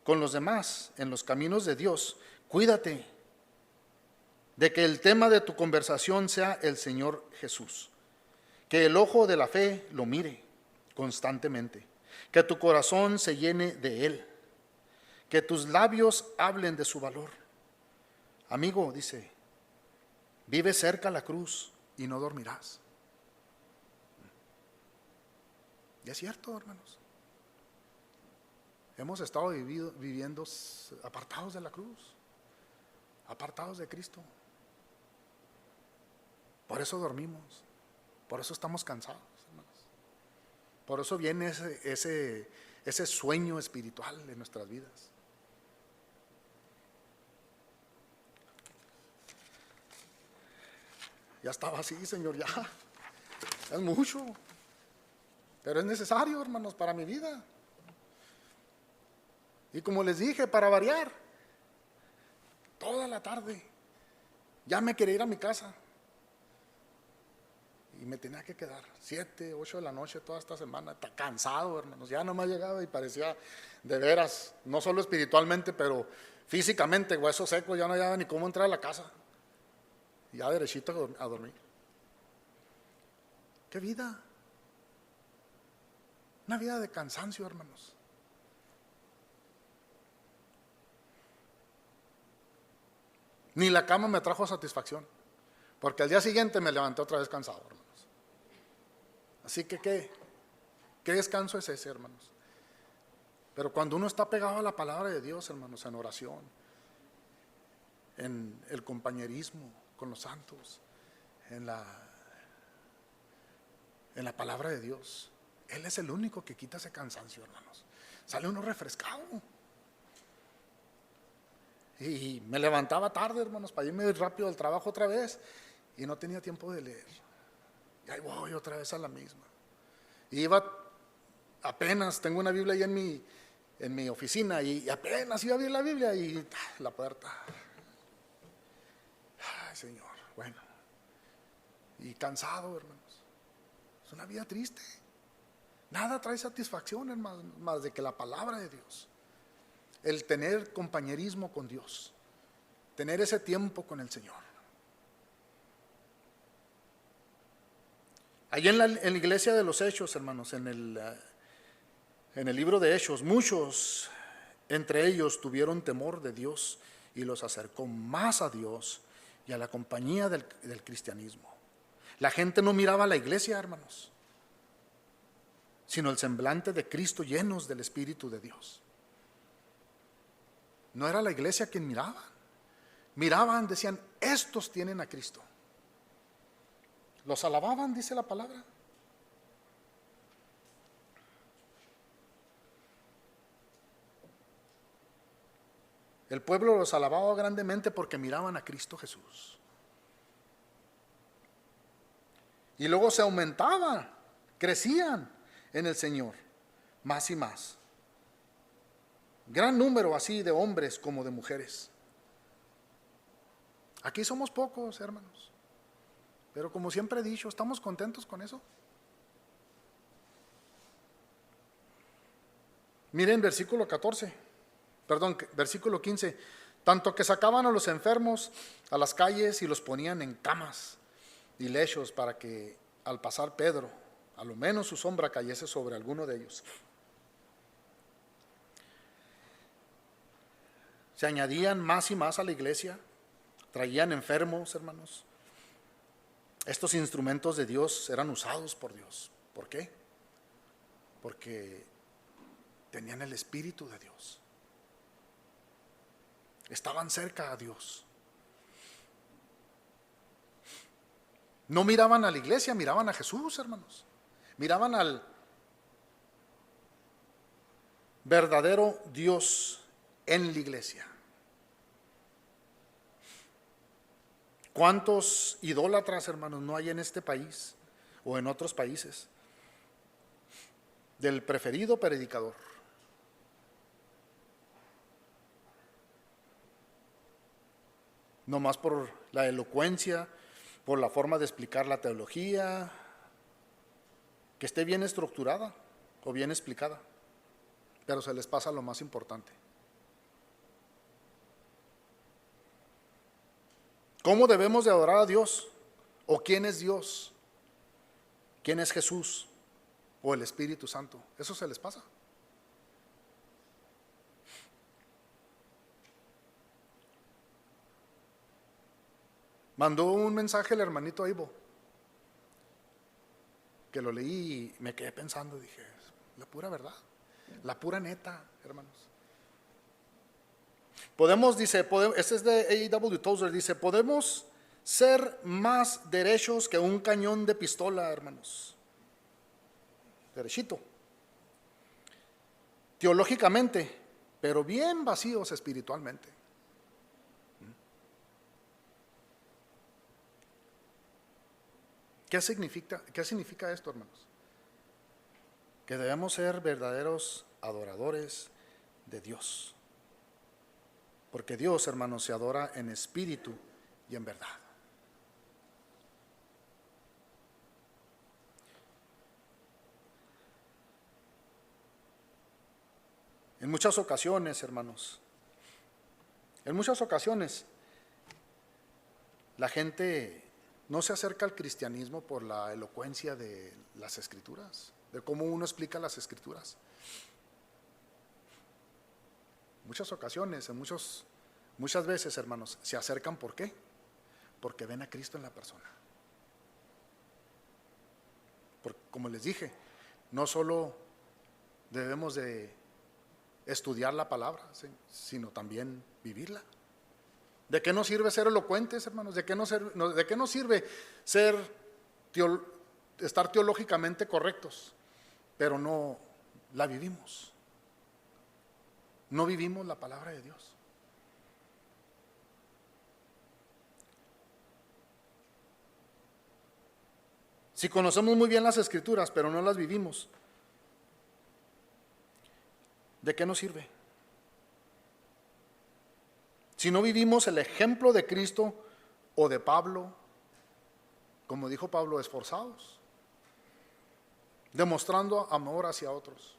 con los demás en los caminos de Dios, cuídate de que el tema de tu conversación sea el Señor Jesús, que el ojo de la fe lo mire constantemente, que tu corazón se llene de Él, que tus labios hablen de su valor. Amigo, dice, vive cerca a la cruz y no dormirás. Y es cierto, hermanos. Hemos estado viviendo apartados de la cruz, apartados de Cristo. Por eso dormimos, por eso estamos cansados, hermanos. Por eso viene ese sueño espiritual en nuestras vidas. Ya estaba así, Señor, ya. Es mucho. Pero es necesario, hermanos, para mi vida. Y como les dije, para variar, toda la tarde, ya me quería ir a mi casa. Y me tenía que quedar 7, 8 de la noche toda esta semana. Está cansado, hermanos. Ya nomás llegaba y parecía de veras, no solo espiritualmente, pero físicamente, hueso seco, ya no había ni cómo entrar a la casa. Ya derechito a dormir. ¿Qué vida? Una vida de cansancio, hermanos. Ni la cama me trajo satisfacción, porque al día siguiente me levanté otra vez cansado, hermanos. Así que, ¿qué descanso es ese, hermanos? Pero cuando uno está pegado a la palabra de Dios, hermanos, en oración, en el compañerismo con los santos, en la palabra de Dios, Él es el único que quita ese cansancio, hermanos. Sale uno refrescado. Y me levantaba tarde, hermanos, para irme rápido al trabajo otra vez. Y no tenía tiempo de leer. Y ahí voy otra vez a la misma. Y iba, apenas tengo una Biblia ahí en mi oficina, y apenas iba a abrir la Biblia y la puerta. Ay, Señor, bueno. Y cansado, hermanos. Es una vida triste. Nada trae satisfacción, hermanos, más de que la palabra de Dios. El tener compañerismo con Dios. Tener ese tiempo con el Señor. Allí en la iglesia de los Hechos, hermanos, en el libro de Hechos, muchos entre ellos tuvieron temor de Dios y los acercó más a Dios y a la compañía del cristianismo. La gente no miraba a la iglesia, hermanos, sino el semblante de Cristo llenos del Espíritu de Dios. No era la iglesia quien miraban. Miraban, decían, estos tienen a Cristo. Los alababan, dice la palabra. El pueblo los alababa grandemente porque miraban a Cristo Jesús. Y luego se aumentaban, crecían en el Señor, más y más. Gran número así de hombres como de mujeres. Aquí somos pocos, hermanos. Pero como siempre he dicho, ¿estamos contentos con eso? Miren versículo 15. Tanto que sacaban a los enfermos a las calles y los ponían en camas y lechos para que al pasar Pedro, a lo menos su sombra cayese sobre alguno de ellos. Se añadían más y más a la iglesia, traían enfermos, hermanos. Estos instrumentos de Dios eran usados por Dios. ¿Por qué? Porque tenían el Espíritu de Dios. Estaban cerca a Dios. No miraban a la iglesia, miraban a Jesús, hermanos. Miraban al verdadero Dios en la iglesia. ¿Cuántos idólatras, hermanos, no hay en este país o en otros países? Del preferido predicador. No más por la elocuencia, por la forma de explicar la teología, que esté bien estructurada o bien explicada, pero se les pasa lo más importante. ¿Cómo debemos de adorar a Dios? ¿O quién es Dios? ¿Quién es Jesús? ¿O el Espíritu Santo? Eso se les pasa. Mandó un mensaje el hermanito Ivo, que lo leí y me quedé pensando, dije, la pura verdad, la pura neta, hermanos. Podemos, dice, este es de A.W. Tozer, dice, podemos ser más derechos que un cañón de pistola, hermanos. Derechito. Teológicamente, pero bien vacíos espiritualmente. ¿Qué significa esto, hermanos? Que debemos ser verdaderos adoradores de Dios. Porque Dios, hermanos, se adora en espíritu y en verdad. En muchas ocasiones, hermanos, la gente no se acerca al cristianismo por la elocuencia de las Escrituras, de cómo uno explica las Escrituras. Muchas ocasiones, muchas veces, hermanos, se acercan, ¿por qué? Porque ven a Cristo en la persona. Porque, como les dije, no solo debemos de estudiar la palabra, sino también vivirla. ¿De qué nos sirve ser elocuentes, hermanos? ¿De qué nos sirve estar teológicamente correctos, pero no la vivimos? No vivimos la palabra de Dios. Si conocemos muy bien las Escrituras, pero no las vivimos, ¿de qué nos sirve? Si no vivimos el ejemplo de Cristo o de Pablo, como dijo Pablo, esforzados, demostrando amor hacia otros.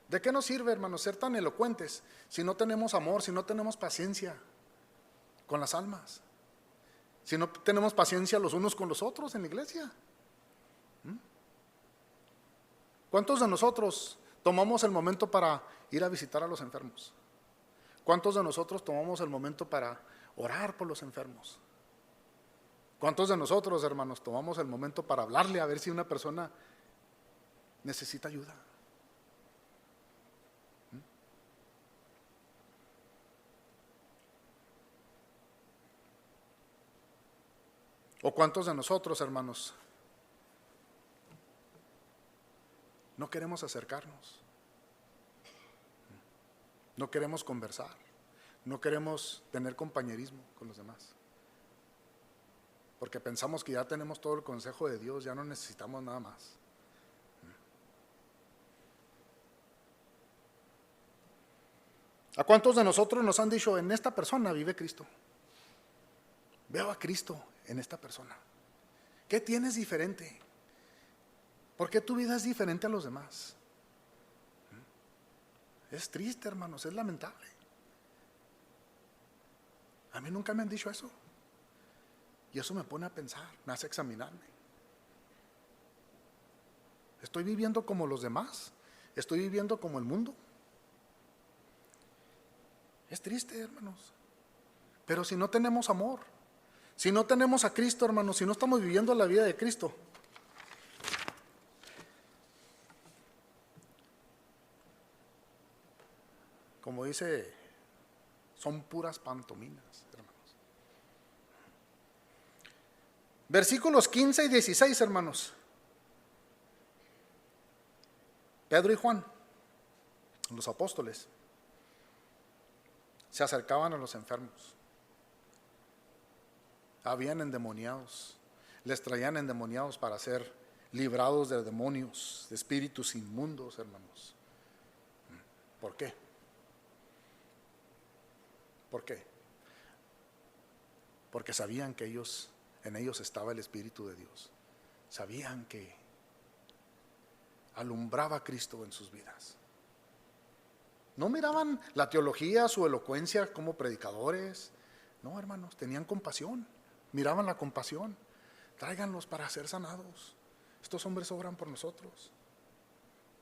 ¿De qué nos sirve, hermanos, ser tan elocuentes si no tenemos amor, si no tenemos paciencia con las almas? Si no tenemos paciencia los unos con los otros en la iglesia. ¿Cuántos de nosotros tomamos el momento para ir a visitar a los enfermos? ¿Cuántos de nosotros tomamos el momento para orar por los enfermos? ¿Cuántos de nosotros, hermanos, tomamos el momento para hablarle a ver si una persona necesita ayuda? ¿O cuántos de nosotros, hermanos, no queremos acercarnos? No queremos conversar. No queremos tener compañerismo con los demás. Porque pensamos que ya tenemos todo el consejo de Dios, ya no necesitamos nada más. ¿A cuántos de nosotros nos han dicho, en esta persona vive Cristo? Veo a Cristo en esta persona. ¿Qué tienes diferente? ¿Por qué tu vida es diferente a los demás? Es triste, hermanos, es lamentable. A mí nunca me han dicho eso. Y eso me pone a pensar, me hace examinarme. ¿Estoy viviendo como los demás? ¿Estoy viviendo como el mundo? Es triste, hermanos. Pero si no tenemos amor, si no tenemos a Cristo, hermanos, si no estamos viviendo la vida de Cristo, como dice, son puras pantominas, hermanos. Versículos 15 y 16, hermanos. Pedro y Juan, los apóstoles, se acercaban a los enfermos. Habían endemoniados, les traían endemoniados para ser librados de demonios, de espíritus inmundos, hermanos. ¿Por qué? ¿Por qué? Porque sabían que en ellos estaba el Espíritu de Dios. Sabían que alumbraba a Cristo en sus vidas. No miraban la teología, su elocuencia como predicadores. No, hermanos, tenían compasión. Miraban la compasión. Tráiganlos para ser sanados. Estos hombres obran por nosotros.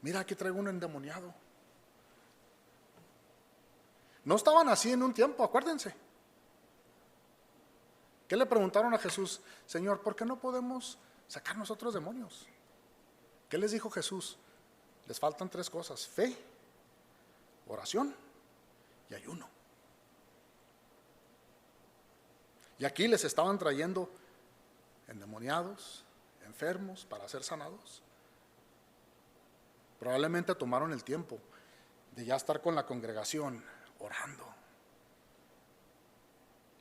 Mira, aquí traigo un endemoniado. No estaban así en un tiempo, acuérdense. ¿Qué le preguntaron a Jesús? Señor, ¿por qué no podemos sacar nosotros demonios? ¿Qué les dijo Jesús? Les faltan 3 cosas: fe, oración y ayuno. Y aquí les estaban trayendo endemoniados, enfermos para ser sanados. Probablemente tomaron el tiempo de ya estar con la congregación orando.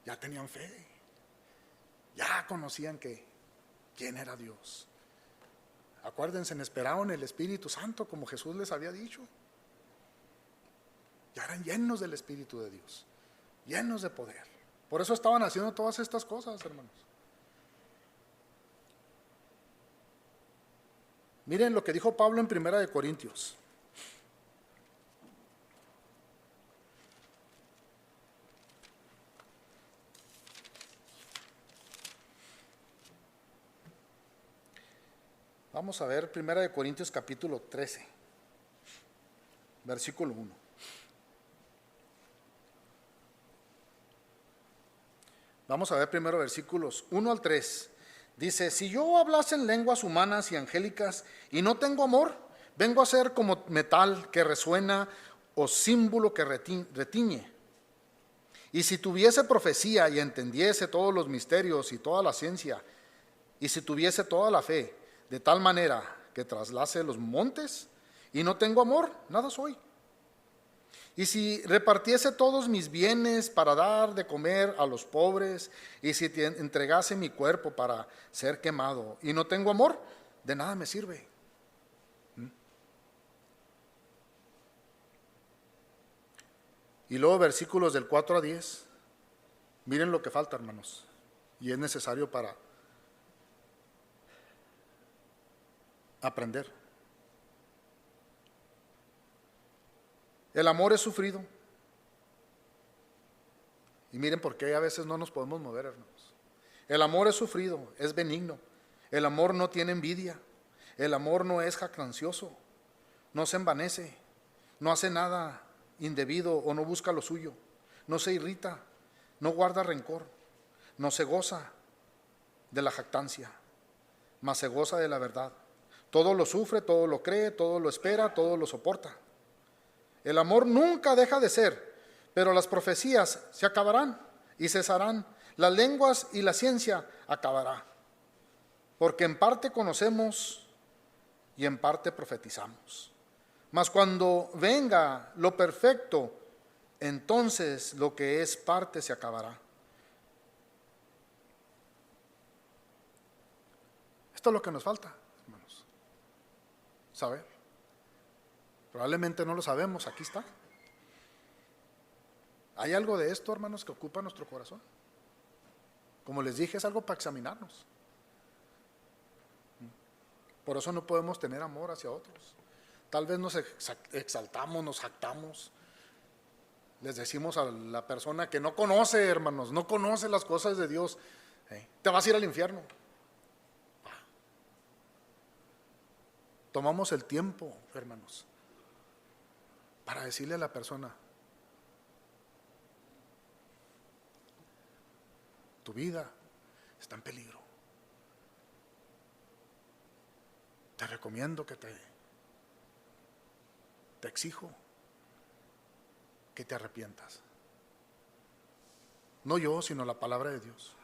Ya tenían fe. Ya conocían quién era Dios. Acuérdense, esperaron el Espíritu Santo como Jesús les había dicho. Ya eran llenos del Espíritu de Dios, llenos de poder. Por eso estaban haciendo todas estas cosas, hermanos. Miren lo que dijo Pablo en 1 Corintios. Vamos a ver 1 Corintios capítulo 13, versículo 1. Vamos a ver primero versículos 1 al 3. Dice, si yo hablase en lenguas humanas y angélicas y no tengo amor, vengo a ser como metal que resuena o símbolo que retiñe. Y si tuviese profecía y entendiese todos los misterios y toda la ciencia, y si tuviese toda la fe, de tal manera que traslase los montes, y no tengo amor, nada soy. Y si repartiese todos mis bienes para dar de comer a los pobres, y si entregase mi cuerpo para ser quemado, y no tengo amor, de nada me sirve. Y luego versículos del 4 a 10. Miren lo que falta, hermanos. Y es necesario para aprender. El amor es sufrido. Y miren por qué a veces no nos podemos mover, hermanos. El amor es sufrido, es benigno. El amor no tiene envidia. El amor no es jactancioso. No se envanece. No hace nada indebido o no busca lo suyo. No se irrita. No guarda rencor. No se goza de la jactancia, mas se goza de la verdad. Todo lo sufre, todo lo cree, todo lo espera, todo lo soporta. El amor nunca deja de ser, pero las profecías se acabarán y cesarán. Las lenguas y la ciencia acabará. Porque en parte conocemos y en parte profetizamos. Mas cuando venga lo perfecto, entonces lo que es parte se acabará. Esto es lo que nos falta, hermanos. Saber. Probablemente no lo sabemos, aquí está. Hay algo de esto, hermanos, que ocupa nuestro corazón. Como les dije, es algo para examinarnos. Por eso no podemos tener amor hacia otros. Tal vez nos exaltamos, nos jactamos. Les decimos a la persona que no conoce, hermanos, no conoce las cosas de Dios, te vas a ir al infierno. Tomamos el tiempo, hermanos, para decirle a la persona, tu vida está en peligro. Te recomiendo que te exijo que te arrepientas. No yo, sino la palabra de Dios,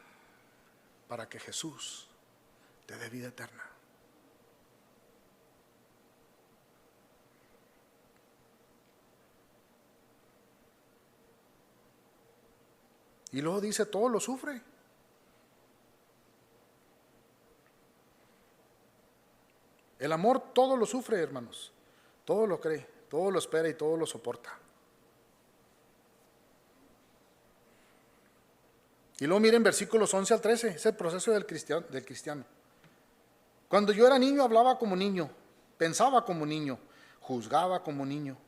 para que Jesús te dé vida eterna. Y luego dice, todo lo sufre. El amor todo lo sufre, hermanos. Todo lo cree, todo lo espera y todo lo soporta. Y luego miren versículos 11 al 13, es el proceso del cristiano. Cuando yo era niño hablaba como niño, pensaba como niño, juzgaba como niño.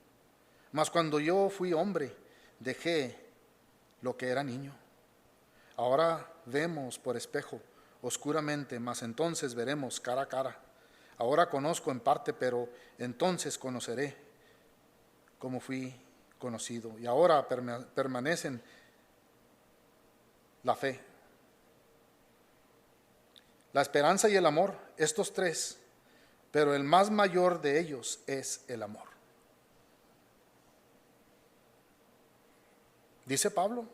Mas cuando yo fui hombre, dejé lo que era niño. Ahora vemos por espejo, oscuramente, mas entonces veremos cara a cara. Ahora conozco en parte, pero entonces conoceré como fui conocido. Y ahora permanecen la fe, la esperanza y el amor, estos tres, pero el más mayor de ellos es el amor. Dice Pablo,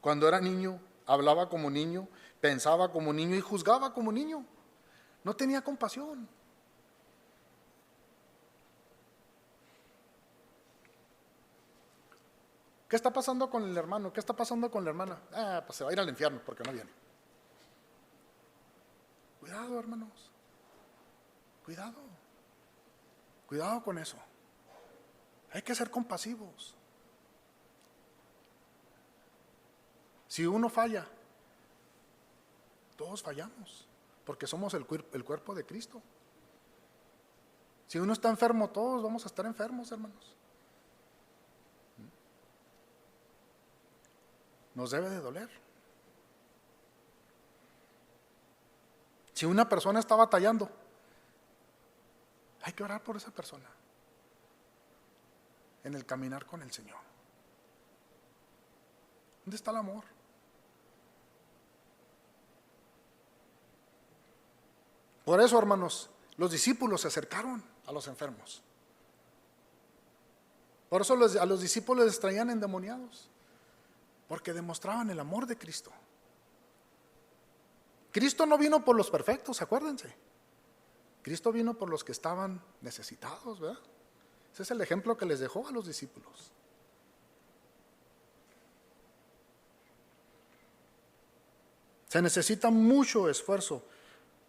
cuando era niño, hablaba como niño, pensaba como niño y juzgaba como niño. No tenía compasión. ¿Qué está pasando con el hermano? ¿Qué está pasando con la hermana? Pues se va a ir al infierno porque no viene. Cuidado, hermanos. Cuidado. Cuidado con eso. Hay que ser compasivos. Si uno falla, todos fallamos, porque somos el cuerpo de Cristo. Si uno está enfermo, todos vamos a estar enfermos, hermanos. Nos debe de doler. Si una persona está batallando, hay que orar por esa persona en el caminar con el Señor. ¿Dónde está el amor? Por eso, hermanos, los discípulos se acercaron a los enfermos. Por eso a los discípulos les traían endemoniados, porque demostraban el amor de Cristo. Cristo no vino por los perfectos, acuérdense. Cristo vino por los que estaban necesitados, ¿verdad? Ese es el ejemplo que les dejó a los discípulos. Se necesita mucho esfuerzo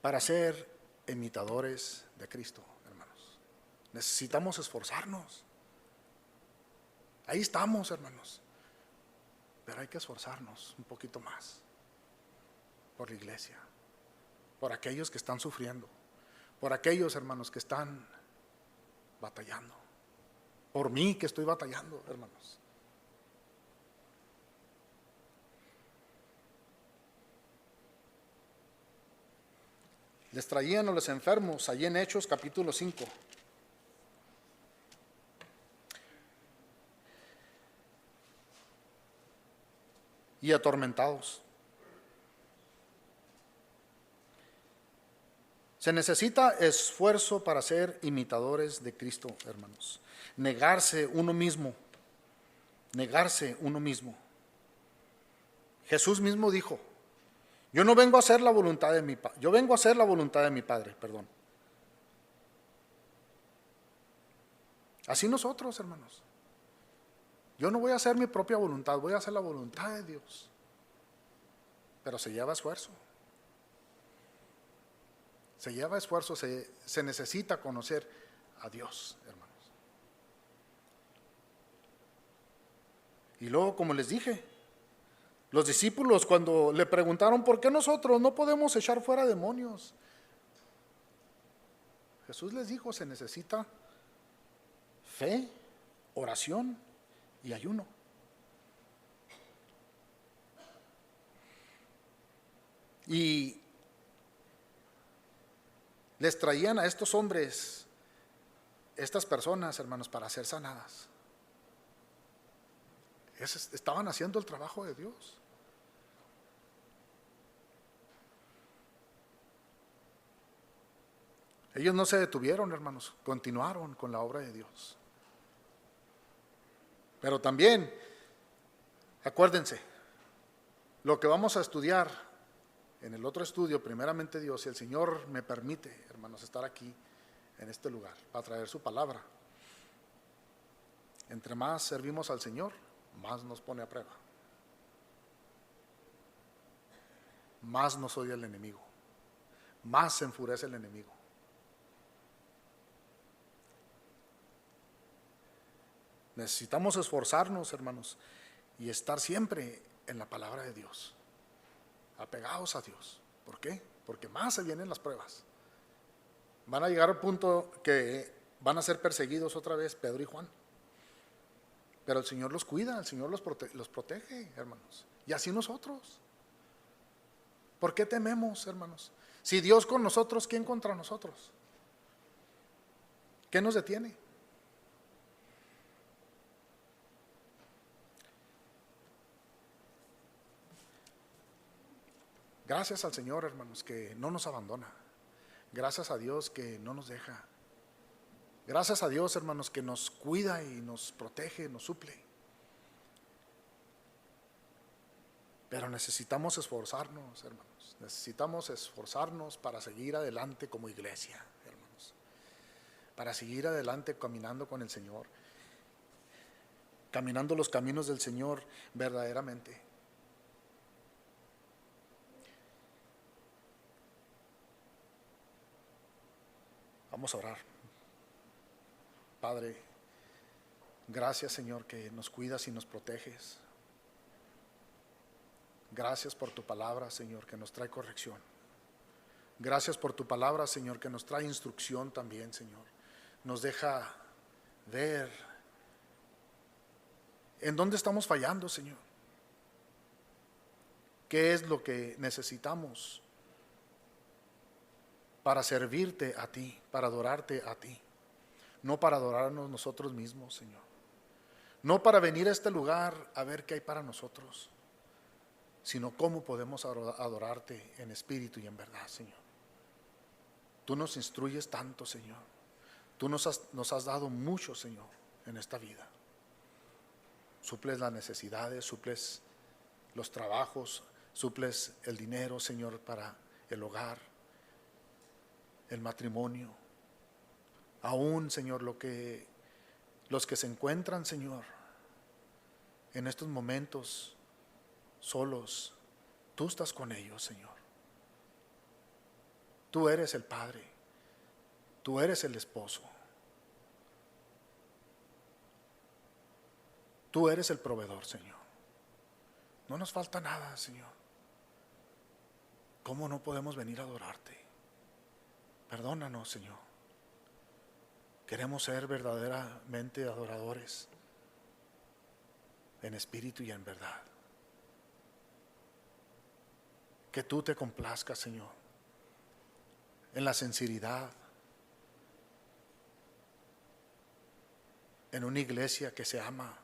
para ser imitadores de Cristo, hermanos. Necesitamos esforzarnos. Ahí estamos, hermanos. Pero hay que esforzarnos un poquito más por la iglesia, por aquellos que están sufriendo, por aquellos, hermanos, que están batallando, por mí que estoy batallando, hermanos. Les traían a los enfermos, allí en Hechos capítulo 5. Y atormentados. Se necesita esfuerzo para ser imitadores de Cristo, hermanos. Negarse uno mismo. Negarse uno mismo. Jesús mismo dijo: yo no vengo a hacer la voluntad de mi Padre, yo vengo a hacer la voluntad de mi Padre, perdón. Así nosotros, hermanos. Yo no voy a hacer mi propia voluntad, voy a hacer la voluntad de Dios. Pero se lleva esfuerzo. Se lleva esfuerzo, se necesita conocer a Dios, hermanos. Y luego, como les dije, los discípulos cuando le preguntaron ¿por qué nosotros no podemos echar fuera demonios? Jesús les dijo, se necesita fe, oración y ayuno. Y les traían a estos hombres, estas personas, hermanos, para ser sanadas. Estaban haciendo el trabajo de Dios. Ellos no se detuvieron, hermanos, continuaron con la obra de Dios. Pero también, acuérdense, lo que vamos a estudiar en el otro estudio, primeramente Dios, si el Señor me permite, hermanos, estar aquí en este lugar para traer su palabra. Entre más servimos al Señor, más nos pone a prueba. Más nos odia el enemigo. Más se enfurece el enemigo. Necesitamos esforzarnos, hermanos, y estar siempre en la palabra de Dios, apegados a Dios. ¿Por qué? Porque más se vienen las pruebas. Van a llegar al punto que van a ser perseguidos otra vez Pedro y Juan. Pero el Señor los cuida, el Señor los protege, hermanos. Y así nosotros. ¿Por qué tememos, hermanos? Si Dios con nosotros, ¿quién contra nosotros? ¿Qué nos detiene? Gracias al Señor, hermanos, que no nos abandona. Gracias a Dios que no nos deja. Gracias a Dios, hermanos, que nos cuida y nos protege, nos suple. Pero necesitamos esforzarnos, hermanos. Necesitamos esforzarnos para seguir adelante como iglesia, hermanos. Para seguir adelante caminando con el Señor. Caminando los caminos del Señor verdaderamente. Vamos a orar. Padre, gracias, Señor, que nos cuidas y nos proteges. Gracias por tu palabra, Señor, que nos trae corrección. Gracias por tu palabra, Señor, que nos trae instrucción también, Señor. Nos deja ver en dónde estamos fallando, Señor. ¿Qué es lo que necesitamos para servirte a ti, para adorarte a ti? No para adorarnos nosotros mismos, Señor. No para venir a este lugar a ver qué hay para nosotros, sino cómo podemos adorarte en espíritu y en verdad, Señor. Tú nos instruyes tanto, Señor. Tú nos has dado mucho, Señor, en esta vida. Suples las necesidades, suples los trabajos, suples el dinero, Señor, para el hogar, el matrimonio. Aún, Señor, los que se encuentran, Señor, en estos momentos solos, Tú estás con ellos, Señor. Tú eres el Padre. Tú eres el esposo. Tú eres el proveedor, Señor. No nos falta nada, Señor. ¿Cómo no podemos venir a adorarte? Perdónanos, Señor. Queremos ser verdaderamente adoradores en espíritu y en verdad. Que tú te complazcas, Señor, en la sinceridad, en una iglesia que se ama,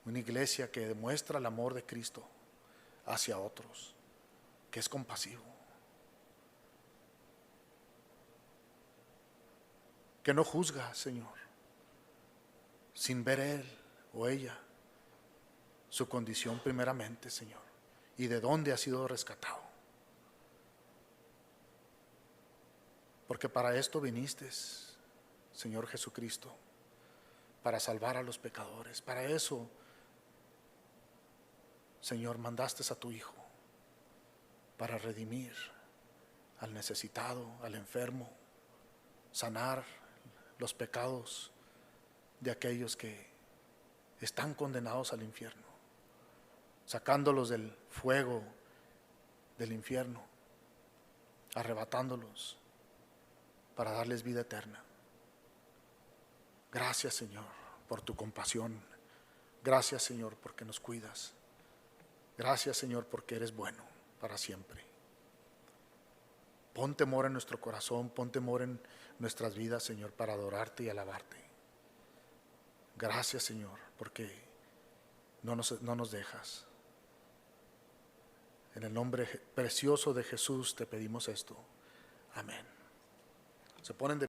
una iglesia que demuestra el amor de Cristo hacia otros, que es compasivo, que no juzga, Señor, sin ver él o ella su condición primeramente, Señor, y de dónde ha sido rescatado. Porque para esto viniste, Señor Jesucristo, para salvar a los pecadores. Para eso, Señor, mandaste a tu Hijo, para redimir al necesitado, al enfermo, sanar los pecados de aquellos que están condenados al infierno, sacándolos del fuego del infierno, arrebatándolos para darles vida eterna. Gracias, Señor, por tu compasión. Gracias, Señor, porque nos cuidas. Gracias, Señor, porque eres bueno para siempre. Pon temor en nuestro corazón, pon temor en nuestras vidas, Señor, para adorarte y alabarte. Gracias, Señor, porque no nos dejas. En el nombre precioso de Jesús te pedimos esto. Amén. Se ponen de